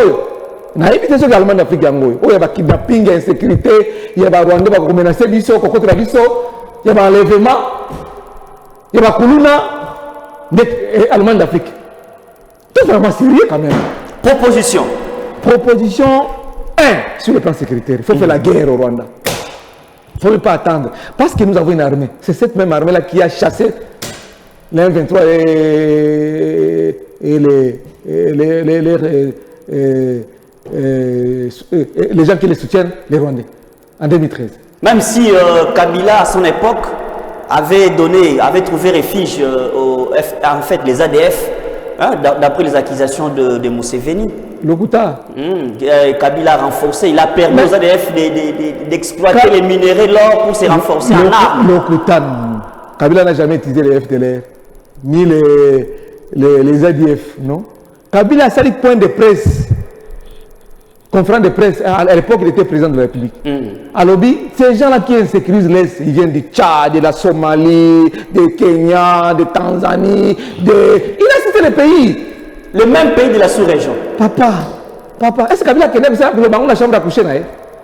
na évité ce que Allemand d'Afrique, il y a un kidnapping, il y a insécurité, il y a un Rwanda qui a menacé Bisso, il y a un enlèvement, il y a un Kuluna, Allemand d'Afrique. C'est vraiment sérieux quand même. Proposition 1 sur le plan sécuritaire. Il faut faire la guerre au Rwanda. Il ne faut pas attendre. Parce que nous avons une armée. C'est cette même armée-là qui a chassé les M23 et les gens qui les soutiennent, les Rwandais, en 2013. Même si Kabila, à son époque, avait trouvé refuge en fait les ADF, hein, d'après les accusations de Museveni. Lokuta. Kabila a renforcé, il a permis aux ADF d'exploiter les minéraux de l'or pour se renforcer en armes. Lokuta. Kabila n'a jamais utilisé les FDLR, ni les ADF, non? Kabila a sali point de presse, conférence de presse, à l'époque il était président de la République. À Lobby, ces gens-là qui insécurisent l'Est, ils viennent du Tchad, de la Somalie, de Kenya, de Tanzanie, il a cité les pays. Le même pays de la sous-région. Papa, est-ce que Kabila connaît ça pour le banc de la chambre à coucher?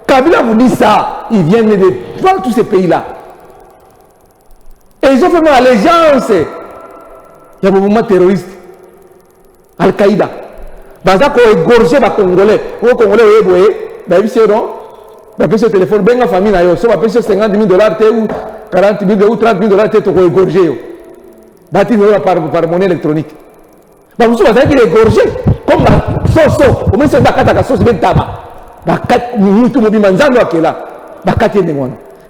Kabila vous dit ça, ils viennent de tous ces pays-là. Et ils ont fait mon allégeance. Il y a un mouvement terroriste. Al-Qaïda. Baza ko égorger les Congolais. Les Congolais, vous voyez, non? Vous sur téléphone, ben la famille, vous avez 50 000 $, ou 40 000 ou 30 000 $, pour égorger. Par monnaie électronique. Vous savez qu'il est égorgé. Comme la sauce. Au moins, c'est la sauce de tabac.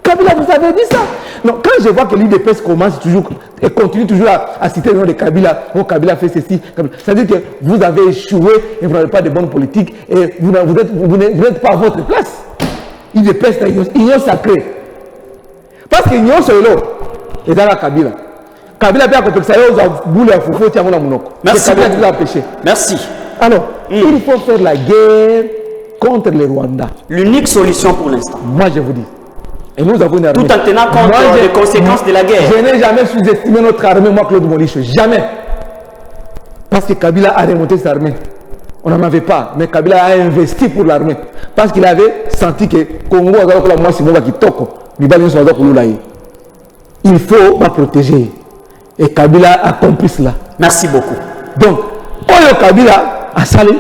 Kabila vous avez dit ça. Non, quand je vois que l'IDPS commence toujours et continue toujours à citer le nom de Kabila, oh Kabila fait ceci, ça veut dire que vous avez échoué et vous n'avez pas de bonne politique et vous n'êtes pas à votre place. l'IDPS c'est union sacrée. Parce que l'union c'est l'eau. Et dans la Kabila. Kabila a complexé aux boules à foufou, tiens, mon monoko. Merci. Merci. Alors, il faut faire la guerre contre les Rwandais. L'unique solution pour l'instant. Moi je vous dis. Et nous avons une armée. Tout en tenant compte des conséquences de la guerre. Je n'ai jamais sous-estimé notre armée, moi Claude Molicho. Jamais. Parce que Kabila a remonté sa armée. On n'en avait pas, mais Kabila a investi pour l'armée. Parce qu'il avait senti que Congo, il faut la protéger. Et Kabila a compris cela. Merci beaucoup. Donc, Oyo Kabila a salé.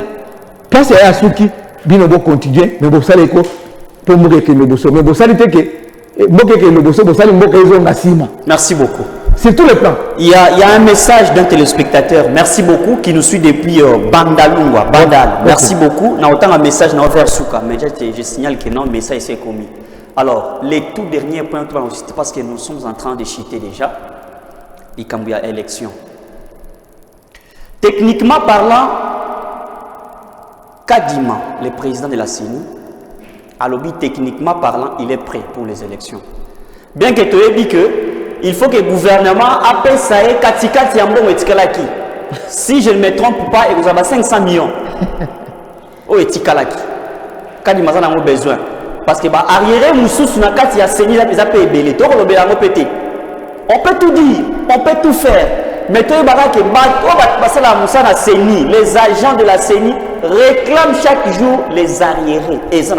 Parce qu'il y a Suki, Binobo continue, mais vous savez quoi? Pour moi, que le bosso, mais vous savez que merci beaucoup. C'est tout le plan. Il y a un message d'un téléspectateur, merci beaucoup, qui nous suit depuis Bandalungwa, Bandal. Merci beaucoup. N'a autant un message n'a ouvert Souka, mais je signale que non, le message s'est commis. Alors, les tout derniers points, parce que nous sommes en train de chiter déjà, il y a élection. Techniquement parlant, Kadima, le président de la CENI, à lobby techniquement parlant, il est prêt pour les élections. Bien que tu aies dit que il faut que le gouvernement appelle ça et Katikati Ambon et Tikalaki. Si je ne me trompe pas, il y a 500 millions. Oh, et Tikalaki. Kadima en a besoin. Parce que arrière Moussous na kati ya CENI là ils appellent belé. To ko lobela ngo pété. On peut tout dire, on peut tout faire. Mais tu vois que les agents de la CENI réclament chaque jour les arriérés. Et ça,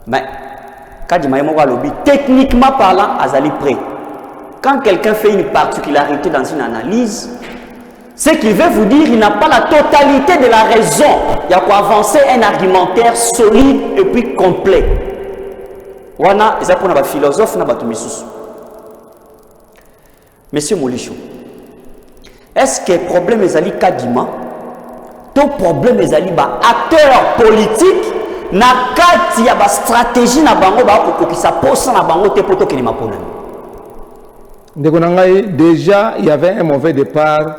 mais techniquement parlant, Azali prêt. Quand quelqu'un fait une particularité dans une analyse, c'est qu'il veut vous dire qu'il n'a pas la totalité de la raison. Il y a quoi avancer un argumentaire solide et puis complet. Wana, c'est pour un philosophe, Monsieur Molichou, est-ce que le problème est Ali Kadima? Ton problème est Ali acteur politique na kati ya ba stratégie na bango ba ko ki sa posa na bango te poto ke ni mapona. Déjà il y avait un mauvais départ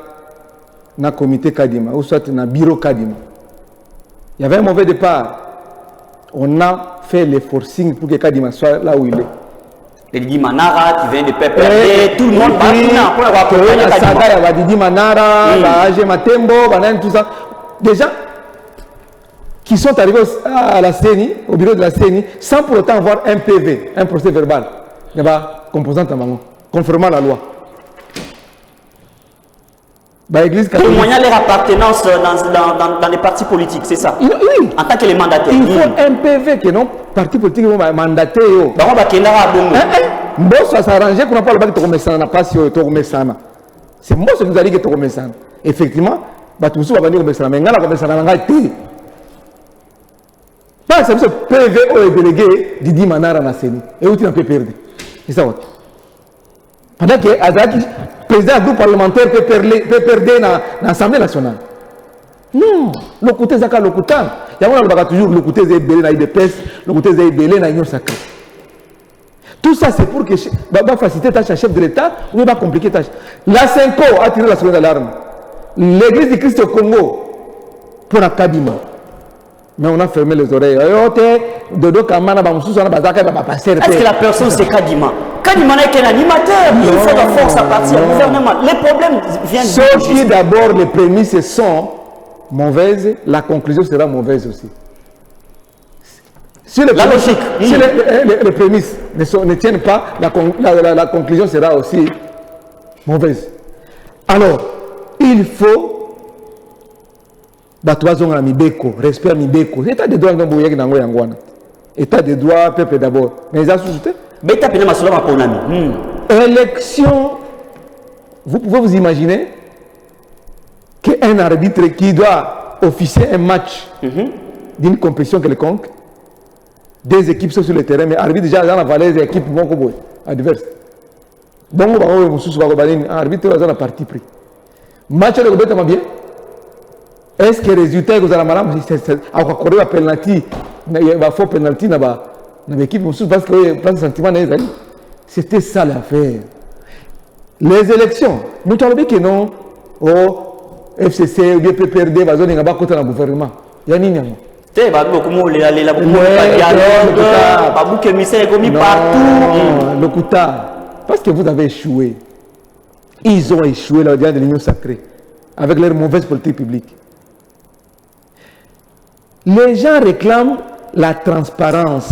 na comité Kadima ou soit na bureau Kadima. Il y avait un mauvais départ. On a fait les forcing pour que Kadima soit là où il est. Didi Manara qui vient de PPRD, tout le monde va Didi Manara, AG Matembo, tout ça. Des gens qui sont arrivés à la CENI, au bureau de la CENI, sans pour autant avoir un PV, un procès verbal. Il y a composante conformément à la loi. Témoigner leur appartenance dans les partis politiques, c'est ça? Oui. En tant que les mandataires. Il faut un PV que non parti politique mandaté. Ça s'arrange qu'on n'a pas le bac de Tomesana, pas si Tomesana. C'est moi qui nous a dit que Tomesana. Effectivement, tout ça va venir Tomesana, mais Tomesana n'a été. Pas ce PV est délégué Didi Manara na CENI. Et où tu n'as pas perdu. C'est ça. Pendant que Azaki, président du parlementaire, peut perdre dans l'Assemblée nationale. Non, le côté Zaka, le côté. Il y a toujours le côté Zébélé dans l'IDPS, le côté Zébélé dans l'Union sacrée. Tout ça, c'est pour que faciliter ta chef de l'État ou va compliquer ta. La Senko a tiré la seconde alarme. L'église du Christ au Congo pour la Kadima. Mais on a fermé les oreilles. Est-ce que la personne c'est Kadima? Kadima n'est qu'un animateur. Il faut la force à partir du gouvernement. Les problèmes viennent de ceux qui d'abord les prémices sont mauvaises, la conclusion sera mauvaise aussi. Si les la logique. Si les prémices ne tiennent pas, la conclusion sera aussi mauvaise. Alors, il faut respect Mibeko. État de droit, État de droit, peuple d'abord. Mais ils ont sous-jeté. Élection, vous pouvez vous imaginer qu'un arbitre qui doit officier un match d'une compétition quelconque, des équipes sont sur le terrain, mais arbitre déjà dans la vallée des équipes adverses. Donc, arbitre dans la partie pris. Match de l'Obéta bien. Est-ce que le résultat est que vous avez un penalty, il va faire penalty dans l'équipe parce que le sentiment c'était ça l'affaire. Les élections, nous avons dit que non, au FCC ou bien PPRD va donner un côté dans le gouvernement. Il y a une le Kouta, parce que vous avez échoué. Ils ont échoué la de l'Union sacrée avec leur mauvaise politique publique. Les gens réclament la transparence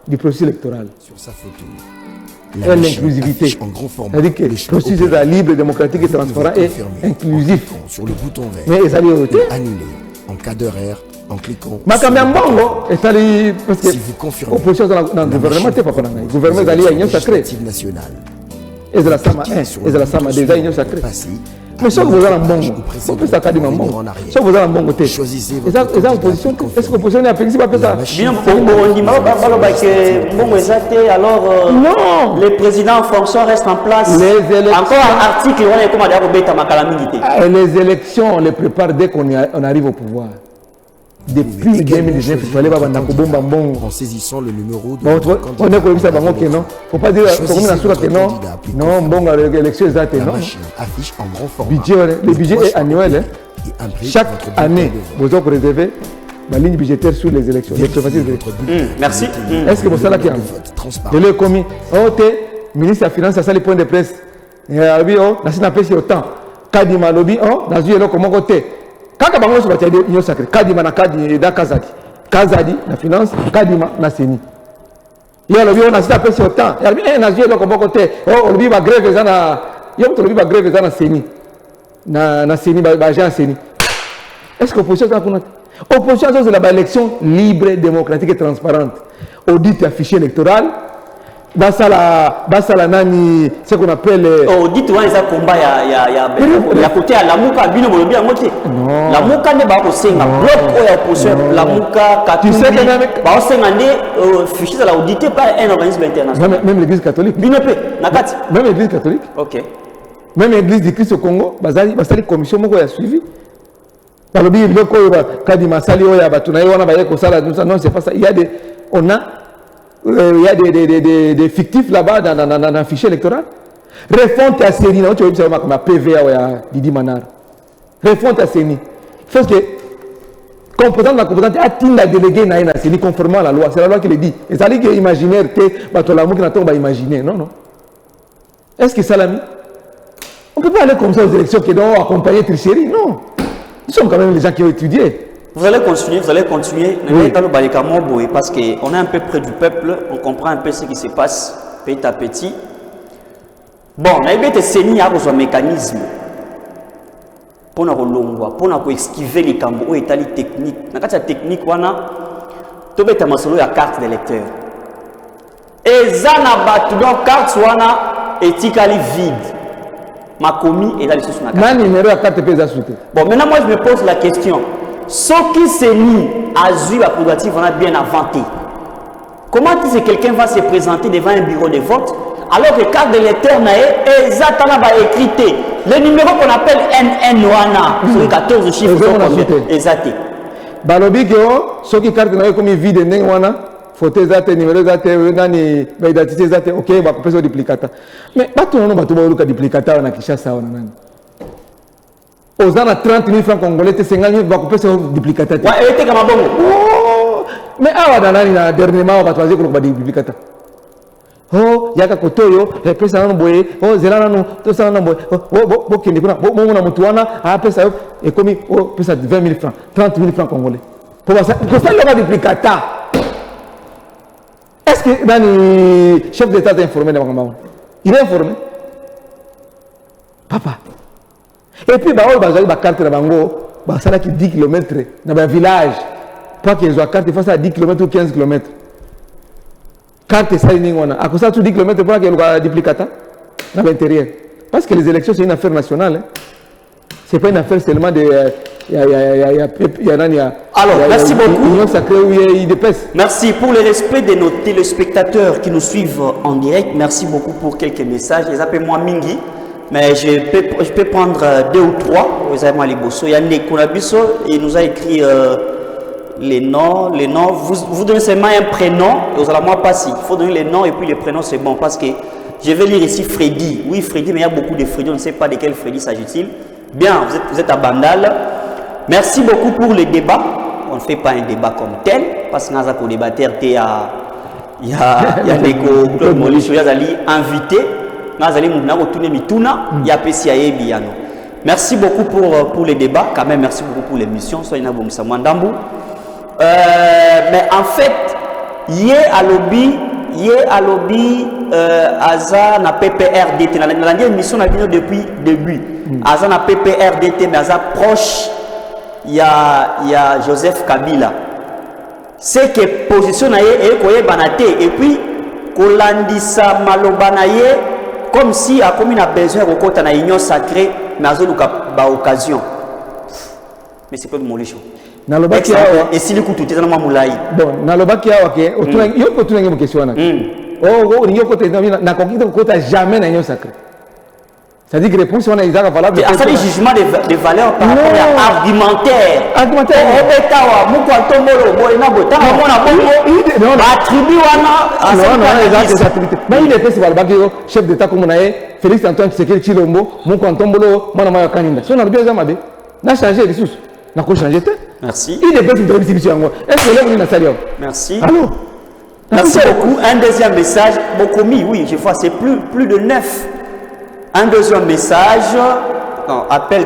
du processus électoral. Sur sa photo, et l'inclusivité. C'est-à-dire que le processus est libre, démocratique et transparent et inclusif. Sur le bouton vert. Mais ils allaient voter. Annuler en cas d'erreur en cliquant. Mais quand même, parce que si vous confirmez l'opposition dans le gouvernement, c'est pas pour le gouvernement est allé à l'union sacrée. nationale. Et c'est la Sama 1, et c'est la Sama 2, l'union sacrée. Mais sauf que vous avez un bon, on peut s'accorder un bon. Sauf que vous avez un bon côté. Choisissez Et ça, opposition, est-ce que l'opposition est appelée, c'est pas ça? Bien, on dit, alors les présidents en fonction restent en place. Encore un article, on est comme les élections, on les prépare dès qu'on arrive au pouvoir. Depuis 2019, il fallait pas en saisissant le numéro de on est comme ça, non. Faut pas dire que non. Non, bon, l'élection est exacte, non. Affiche en grand format. Le budget est annuel. Chaque année, vous avez réservé la ligne budgétaire sur les élections. Merci. Est-ce que vous savez qu'il y a je l'ai commis. Oh, t'es ministre de la Finance, ça les points de presse. Et à la presse, autant. Kadima lobby, dans une comment côté. Quand on a dit l'union sacrée, Kadima na Kadima Kazadi. Kazadi, la finance, Kadima na Seni. Il y a le bio, on a cité sur le temps. Il y a le bio, on a dit côté. Oh, le bio va grève, il y a le bio va grève dans Seni. Na Seni, Bajan Seni. Est-ce que l'opposition est pour opposition, c'est la élection libre, démocratique et transparente. Audit affiché électoral. Basala nani, ce qu'on appelle audit ouais ça combat il y a côté à la muka bino molobi à moitié la muka ne ba ko senga bloc ou ya opposition la muka tu sais que même ba senga ne fichier ça audité par un organisme international même l'église catholique bino pe nakati même l'église catholique OK même l'église du Christ au Congo basali commission moko ya suivi balobi bloc ou kadi masali o ya batuna yo na ba ko sala non c'est pas ça il y a des il y a des fictifs là-bas dans le fichier électoral. Refonte à Séni, tu vois, c'est comme PVA ou Didi Manar. Refonte à Séni. Il faut que composante la composante atteint la déléguée na Séni conformément à la loi. C'est la loi qui le dit. Et ça dit que imaginaire, l'amour qui n'attend pas imaginer. Non, non. Est-ce que ça l'a mis? On ne peut pas aller comme ça aux élections qui doivent accompagner tricherie. Non. Nous sommes quand même les gens qui ont étudié. Vous allez continuer. Oui. Parce qu'on est un peu près du peuple, on comprend un peu ce qui se passe petit à petit. Bon, on a un mécanisme pour esquiver les cambos et les techniques. Dans la technique, on a la carte d'électeur. Et ça, la carte éthiquement vide. Ma commis est dans les sous la carte. Bon, maintenant, moi, je me pose la question. Ce qui s'est mis à Zui, la prérogative, on a bien inventé. Comment est-ce que quelqu'un va se présenter devant un bureau de vote alors que carte d'électeur est exactement écrit le numéro qu'on appelle NN1, sur les 14 chiffres sont combien? Exact. Balobi que ce qui carte d'électeur comme vide NN1, photo exact, numéro exact, nani, identité exact, ok, on va couper ce duplicateur. Mais pas tout le monde va trouver le duplicateur on a Kinshasa on a. Aux ans à 30 000 francs congolais, 50 000 va couper ce duplicateur. Ouais, et comme bon. Mais dernièrement, on va choisir pour le duplicateur. Oh, il y a un côté, il y a un boy, oh, Zélano, tout ça, un boy, oh, qui n'est pas, bon, on a mon toana, après ça, et comme, oh, ça 20 000 francs, 30 000 francs congolais. Pour ça, le duplicateur. Est-ce que le chef d'État est informé de mon il est informé. Papa. Et puis, bah, la carte de Bango, ça a 10 km dans un village. Pas qu'ils ont carte, il faut ça à 10 km ou 15 km. Carte, ça, il y a à cause de 10 km pour qu'il y ait un duplicateur dans l'intérieur. Parce que les élections, c'est une affaire nationale. Ce n'est pas une affaire seulement de. Alors, merci beaucoup. Merci pour le respect de nos téléspectateurs qui nous suivent en direct. Merci beaucoup pour quelques messages. Les appelle-moi Mingi. Mais je peux prendre 2 ou 3. Vous avez mal il y a Nekonabiso, il nous a écrit les noms. Vous donnez seulement un prénom et vous allez moi passer. Il faut donner les noms et puis les prénoms, c'est bon. Parce que je vais lire ici Freddy. Oui, Freddy, mais il y a beaucoup de Freddy. On ne sait pas de quel Freddy s'agit-il. Bien, vous êtes à Bandal. Merci beaucoup pour le débat. On ne fait pas un débat comme tel. Parce que nous avons débattre, il y a des invités. Merci beaucoup pour les débats, quand même merci beaucoup pour l'émission. Mais en fait, hier à lobby, Aza na PPRDT. Dans la émission, on a vu depuis le début. Aza na PPRDT, mais Aza proche, il y a Joseph Kabila. C'est que position est koye banate et puis kolandisa malobanaye comme si a comme il a besoin de côté na union sacrée mais azoluka ba occasion. Mais c'est pas de molisho. Nalobaki et si le coup tout est dans moulai. Bon, nalobaki awa ke yo ko tunenge mo question na. Oh, il y a côté na conquête côté jamais na union sacrée. C'est-à-dire que les réponses sont valables. Il y a des jugements de valeur par rapport à argumentaire. Argumentaire. Mais il est fait chef d'État comme on a Félix Antoine Tshisekedi Tshilombo, mon Kantombolo, mon Amaya Kaninda. Si on a bien jamais, on a changé les sources. On a changé. Merci. Il est fait une distribution. Est-ce que là, on a salié? Merci. Allô? Merci beaucoup. Un deuxième message. Bokomi, oui, je vois, c'est plus de 9. Un deuxième message, non, appel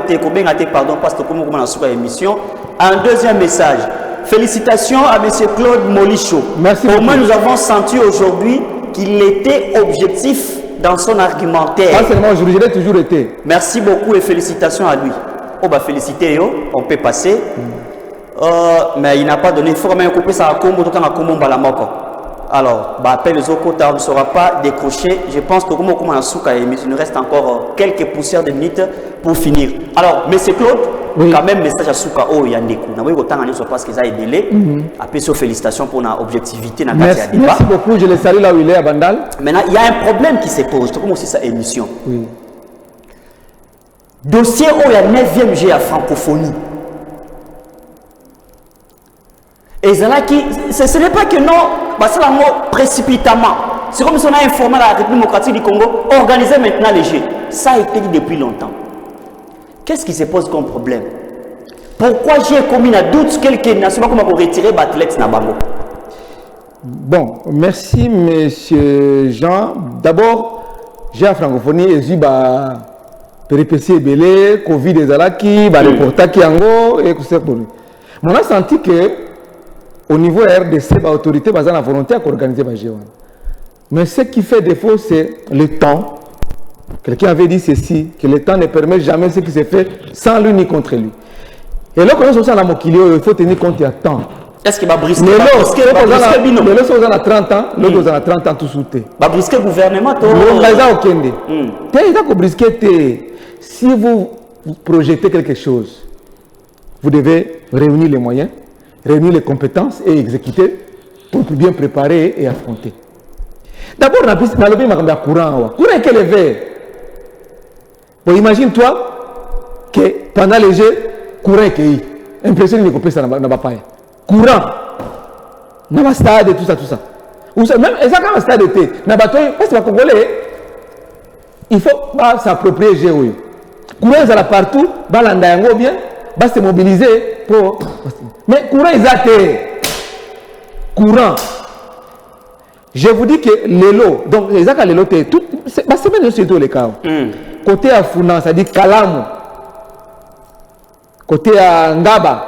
pardon, parce que comme on a sur l'émission. Un deuxième message. Félicitations à M. Claude Molicho. Merci. Au moins, nous avons senti aujourd'hui qu'il était objectif dans son argumentaire. Pas seulement aujourd'hui, je l'ai toujours été. Merci beaucoup et félicitations à lui. On va féliciter, on peut passer. Mais il n'a pas donné. Il faut même couper ça à Combo, tout en Combo Balamoko. Alors, appel les autres ne sera pas décroché. Je pense que comme on commence à il nous reste encore quelques poussières de minutes pour finir. Alors, M. Claude, oui. Quand même, message à Souka, oh, il y a des coups. Nous avons autant de parce qu'ils ont délai. Après, félicitations pour notre objectivité dans le débat. Merci beaucoup, je le salue là où il est à Bandal. Maintenant, il y a un problème qui se pose. Comment aussi sa émission? Oui. Dossier où il y a 9e G à francophonie. Et ce n'est pas que non, c'est un mot précipitamment. C'est comme si on a informé la République démocratique du Congo, organiser maintenant les Jeux. Ça a été dit depuis longtemps. Qu'est-ce qui se pose comme problème? Pourquoi j'ai commis un doute quelqu'un n'a pas comment retirer Batlex Nabango? Bon, merci monsieur Jean. D'abord, j'ai la francophonie et j'ai péripéties belé, Covid des Alaki, reportage qui ango et tout ça pour lui. On a senti que au niveau RDC, l'autorité a la volonté d'organiser les Jeux. Mais ce qui fait défaut, c'est le temps. Quelqu'un avait dit ceci, que le temps ne permet jamais ce qui se fait sans lui ni contre lui. Et là, quand on est à la Mokilio, il faut tenir compte du temps. Est-ce qu'il va briser l'autre a 30 ans, l'autre a 30 ans tout sauté. Va briser le gouvernement. Si vous projetez quelque chose, vous devez réunir les moyens, réunir les compétences et exécuter pour bien préparer et affronter. D'abord, on a le courant. Courant est élevé. Bon, imagine-toi que pendant les Jeux, courant est élevé. Impressionné de ça n'a pas. Courant. Dans le stade et tout ça. Même exactement le stade était. Parce que les Congolais, il faut s'approprier les Jeux. Courant est là partout, bien, va se mobiliser pour. Mais courant est là. Courant. Je vous dis que l'élo, donc les accords l'élo, c'est même surtout les cas. Côté à Founan, c'est-à-dire Kalamu, côté à Ngaba,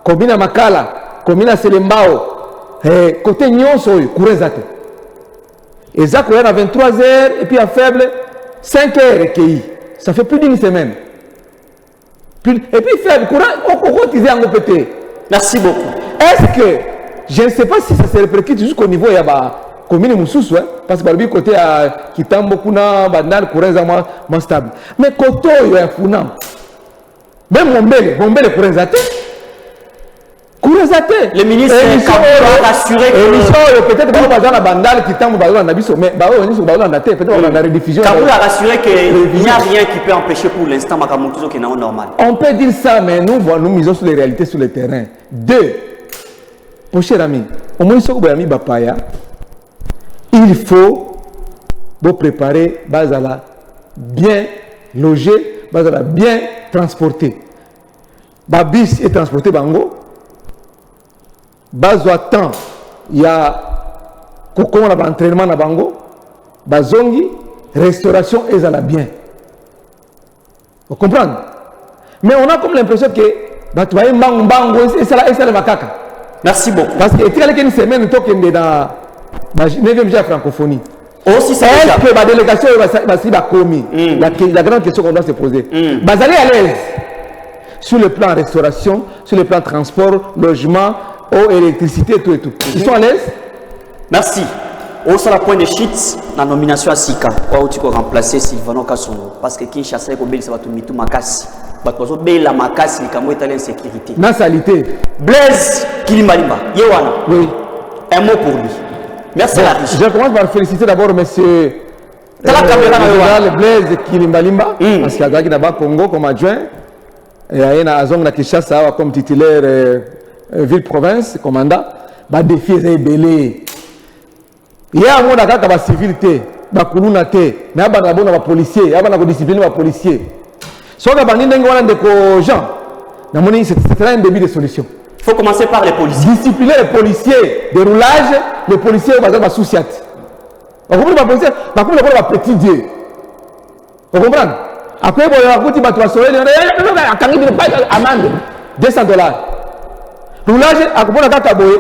commune à Makala, commune à Selembao, côté Nyonso, courant zate. Et ça, courant à 23h, et puis à faible, 5h recueilli. Ça fait plus d'une semaine. Et puis faible, courant, on cotisait en OPT. Merci beaucoup. Est-ce que je ne sais pas si ça se répercute jusqu'au niveau de la commune Moussous, parce que le côté qui est beaucoup de courant stable. Mais côté il y a Founan. Même Mombele courant zaté. Courant zaté. Le ministre a rassuré que peut-être que dans la bandale qui est en Abisso, mais peut-être dans la rediffusion. Kaboul a rassuré qu'il n'y a rien qui peut empêcher pour l'instant Makamoutouzo qui est normal. On peut dire ça, mais nous misons sur les réalités sur le terrain. Deux. Mon cher ami, au moins il faut vous préparer Bazala bien logé, Bazala bien transporté. Babis est transporté Bango. Bazwa temps, il y a comment on a entraînement na Bango. Bazongi, restauration et Zala bien. Vous comprenez? Mais on a comme l'impression que Batouaye Bango et ça le macaque. Merci beaucoup. Parce que il y a une semaine, nous sommes dans la 9e G francophonie. Aussi, c'est est-ce déjà. que la délégation va commis? La grande question qu'on doit se poser. Bazali à l'aise sur le plan restauration, sur le plan transport, logement, eau, électricité, tout et tout. Ils sont à l'aise? Merci. Au sur la point de shit, la nomination à Sika, où tu peux remplacer Sylvano Kassongo. Parce que Kinshasa, il faut ça va tout mitou makasi. Parce que la makasi, il faut mettre l'insécurité. Nationalité. Blaise Kilimbalimba, Yewana. Oui. Un mot pour lui. Merci à la riche. Je commence par féliciter d'abord M. Blaise Kilimbalimba, parce qu'il y a un gars Congo comme adjoint, et il y a un Azong Kinshasa comme titulaire ville-province, commandant, il défi est belé. Il y a un monde qui a la civilité, la communauté, mais il y a des policiers, il y a des disciplines de policiers. Si on a des gens, c'est un début de solution. Il faut commencer par les policiers. Discipliner les policiers de roulage, les policiers qui sont sous-siat. Vous comprenez les policiers? Par contre, il y a petit Dieu. Vous comprenez? Après, il y a un petit amende, $200. Roulage, il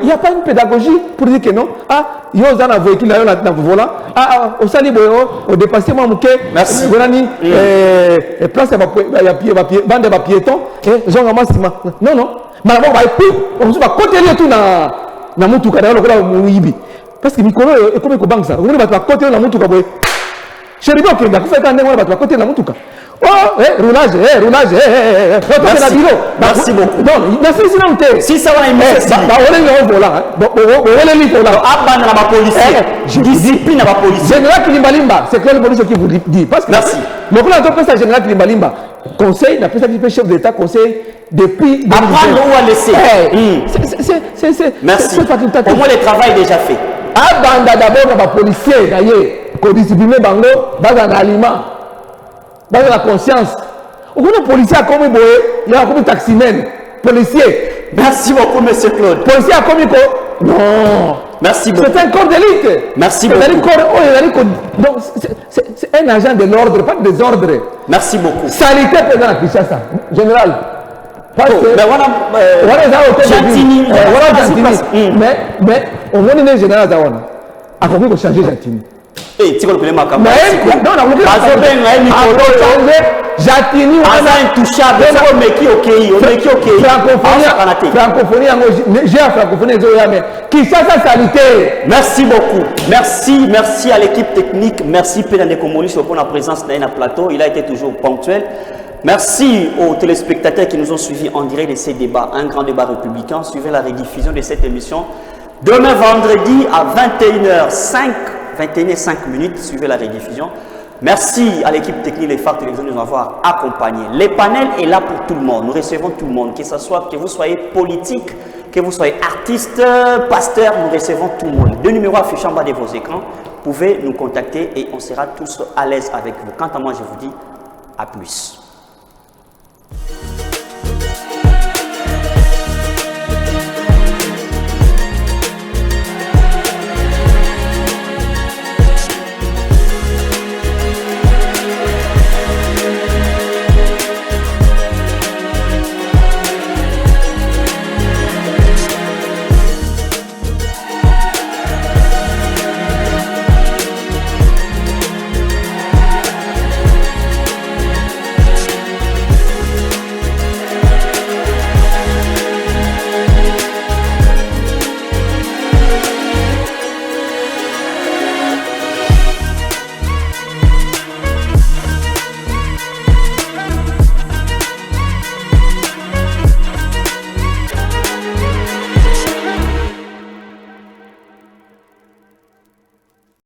n'y a pas une pédagogie pour dire que non. Ah, il y a un véhicule dans le volant. Ah, au sali, au dépassé, moi, merci. Place, il y a bande de piétons. Et j'en ai massivement. Non, non. Mais d'abord, on va côté tout dans Moutuka, dans le Mouibi. Parce que Mikolo est comme un banque ça. On va côté dans Moutuka. Chérie, ok, vous faites un démon, à côté dans Moutuka. Oh, roulage. Merci beaucoup. Non, merci sinon. Si ça va aimer, la police. Discipline à la police. Général Kilimbalimba, c'est quel police qui vous dit? Parce que merci. Le plan de ça, Général Kilimbalimba, conseil, la présidente chef d'État, conseil depuis. Apprendre ou à laisser. Merci. Au moins, le travail est déjà fait. Abanda d'abord dans les policiers, d'ailleurs, qu'on discipline Bango, dans l'aliment, dans la conscience. Au les policiers a commis il y a commis taximen, policier. Merci beaucoup, monsieur Claude. Policier a commis quoi? Non. Merci beaucoup. C'est un corps d'élite. Merci beaucoup. Donc, c'est un agent de l'ordre, pas de désordre. Merci beaucoup. Salité présent à Kinshasa, général. Parce que, mais au moins, il est général Zawana. A compris qu'on change Jatini. Et tu connais ma campagne. Non, Jatini, on a intouchable. Francophonie, j'ai un francophonie, mais Kinshasa salité. Merci beaucoup. Merci à l'équipe technique. Merci Pédane Komoli pour la présence dans un plateau. Il a été toujours ponctuel. Merci aux téléspectateurs qui nous ont suivis en direct de ces débats, un grand débat républicain. Suivez la rediffusion de cette émission demain vendredi à 21h05, suivez la rediffusion. Merci à l'équipe technique des Phares Télévision de nous avoir accompagnés. Les panels est là pour tout le monde. Nous recevons tout le monde, que ce soit que vous soyez politique, que vous soyez artiste, pasteur, nous recevons tout le monde. Deux numéros affichés en bas de vos écrans. Vous pouvez nous contacter et on sera tous à l'aise avec vous. Quant à moi, je vous dis à plus.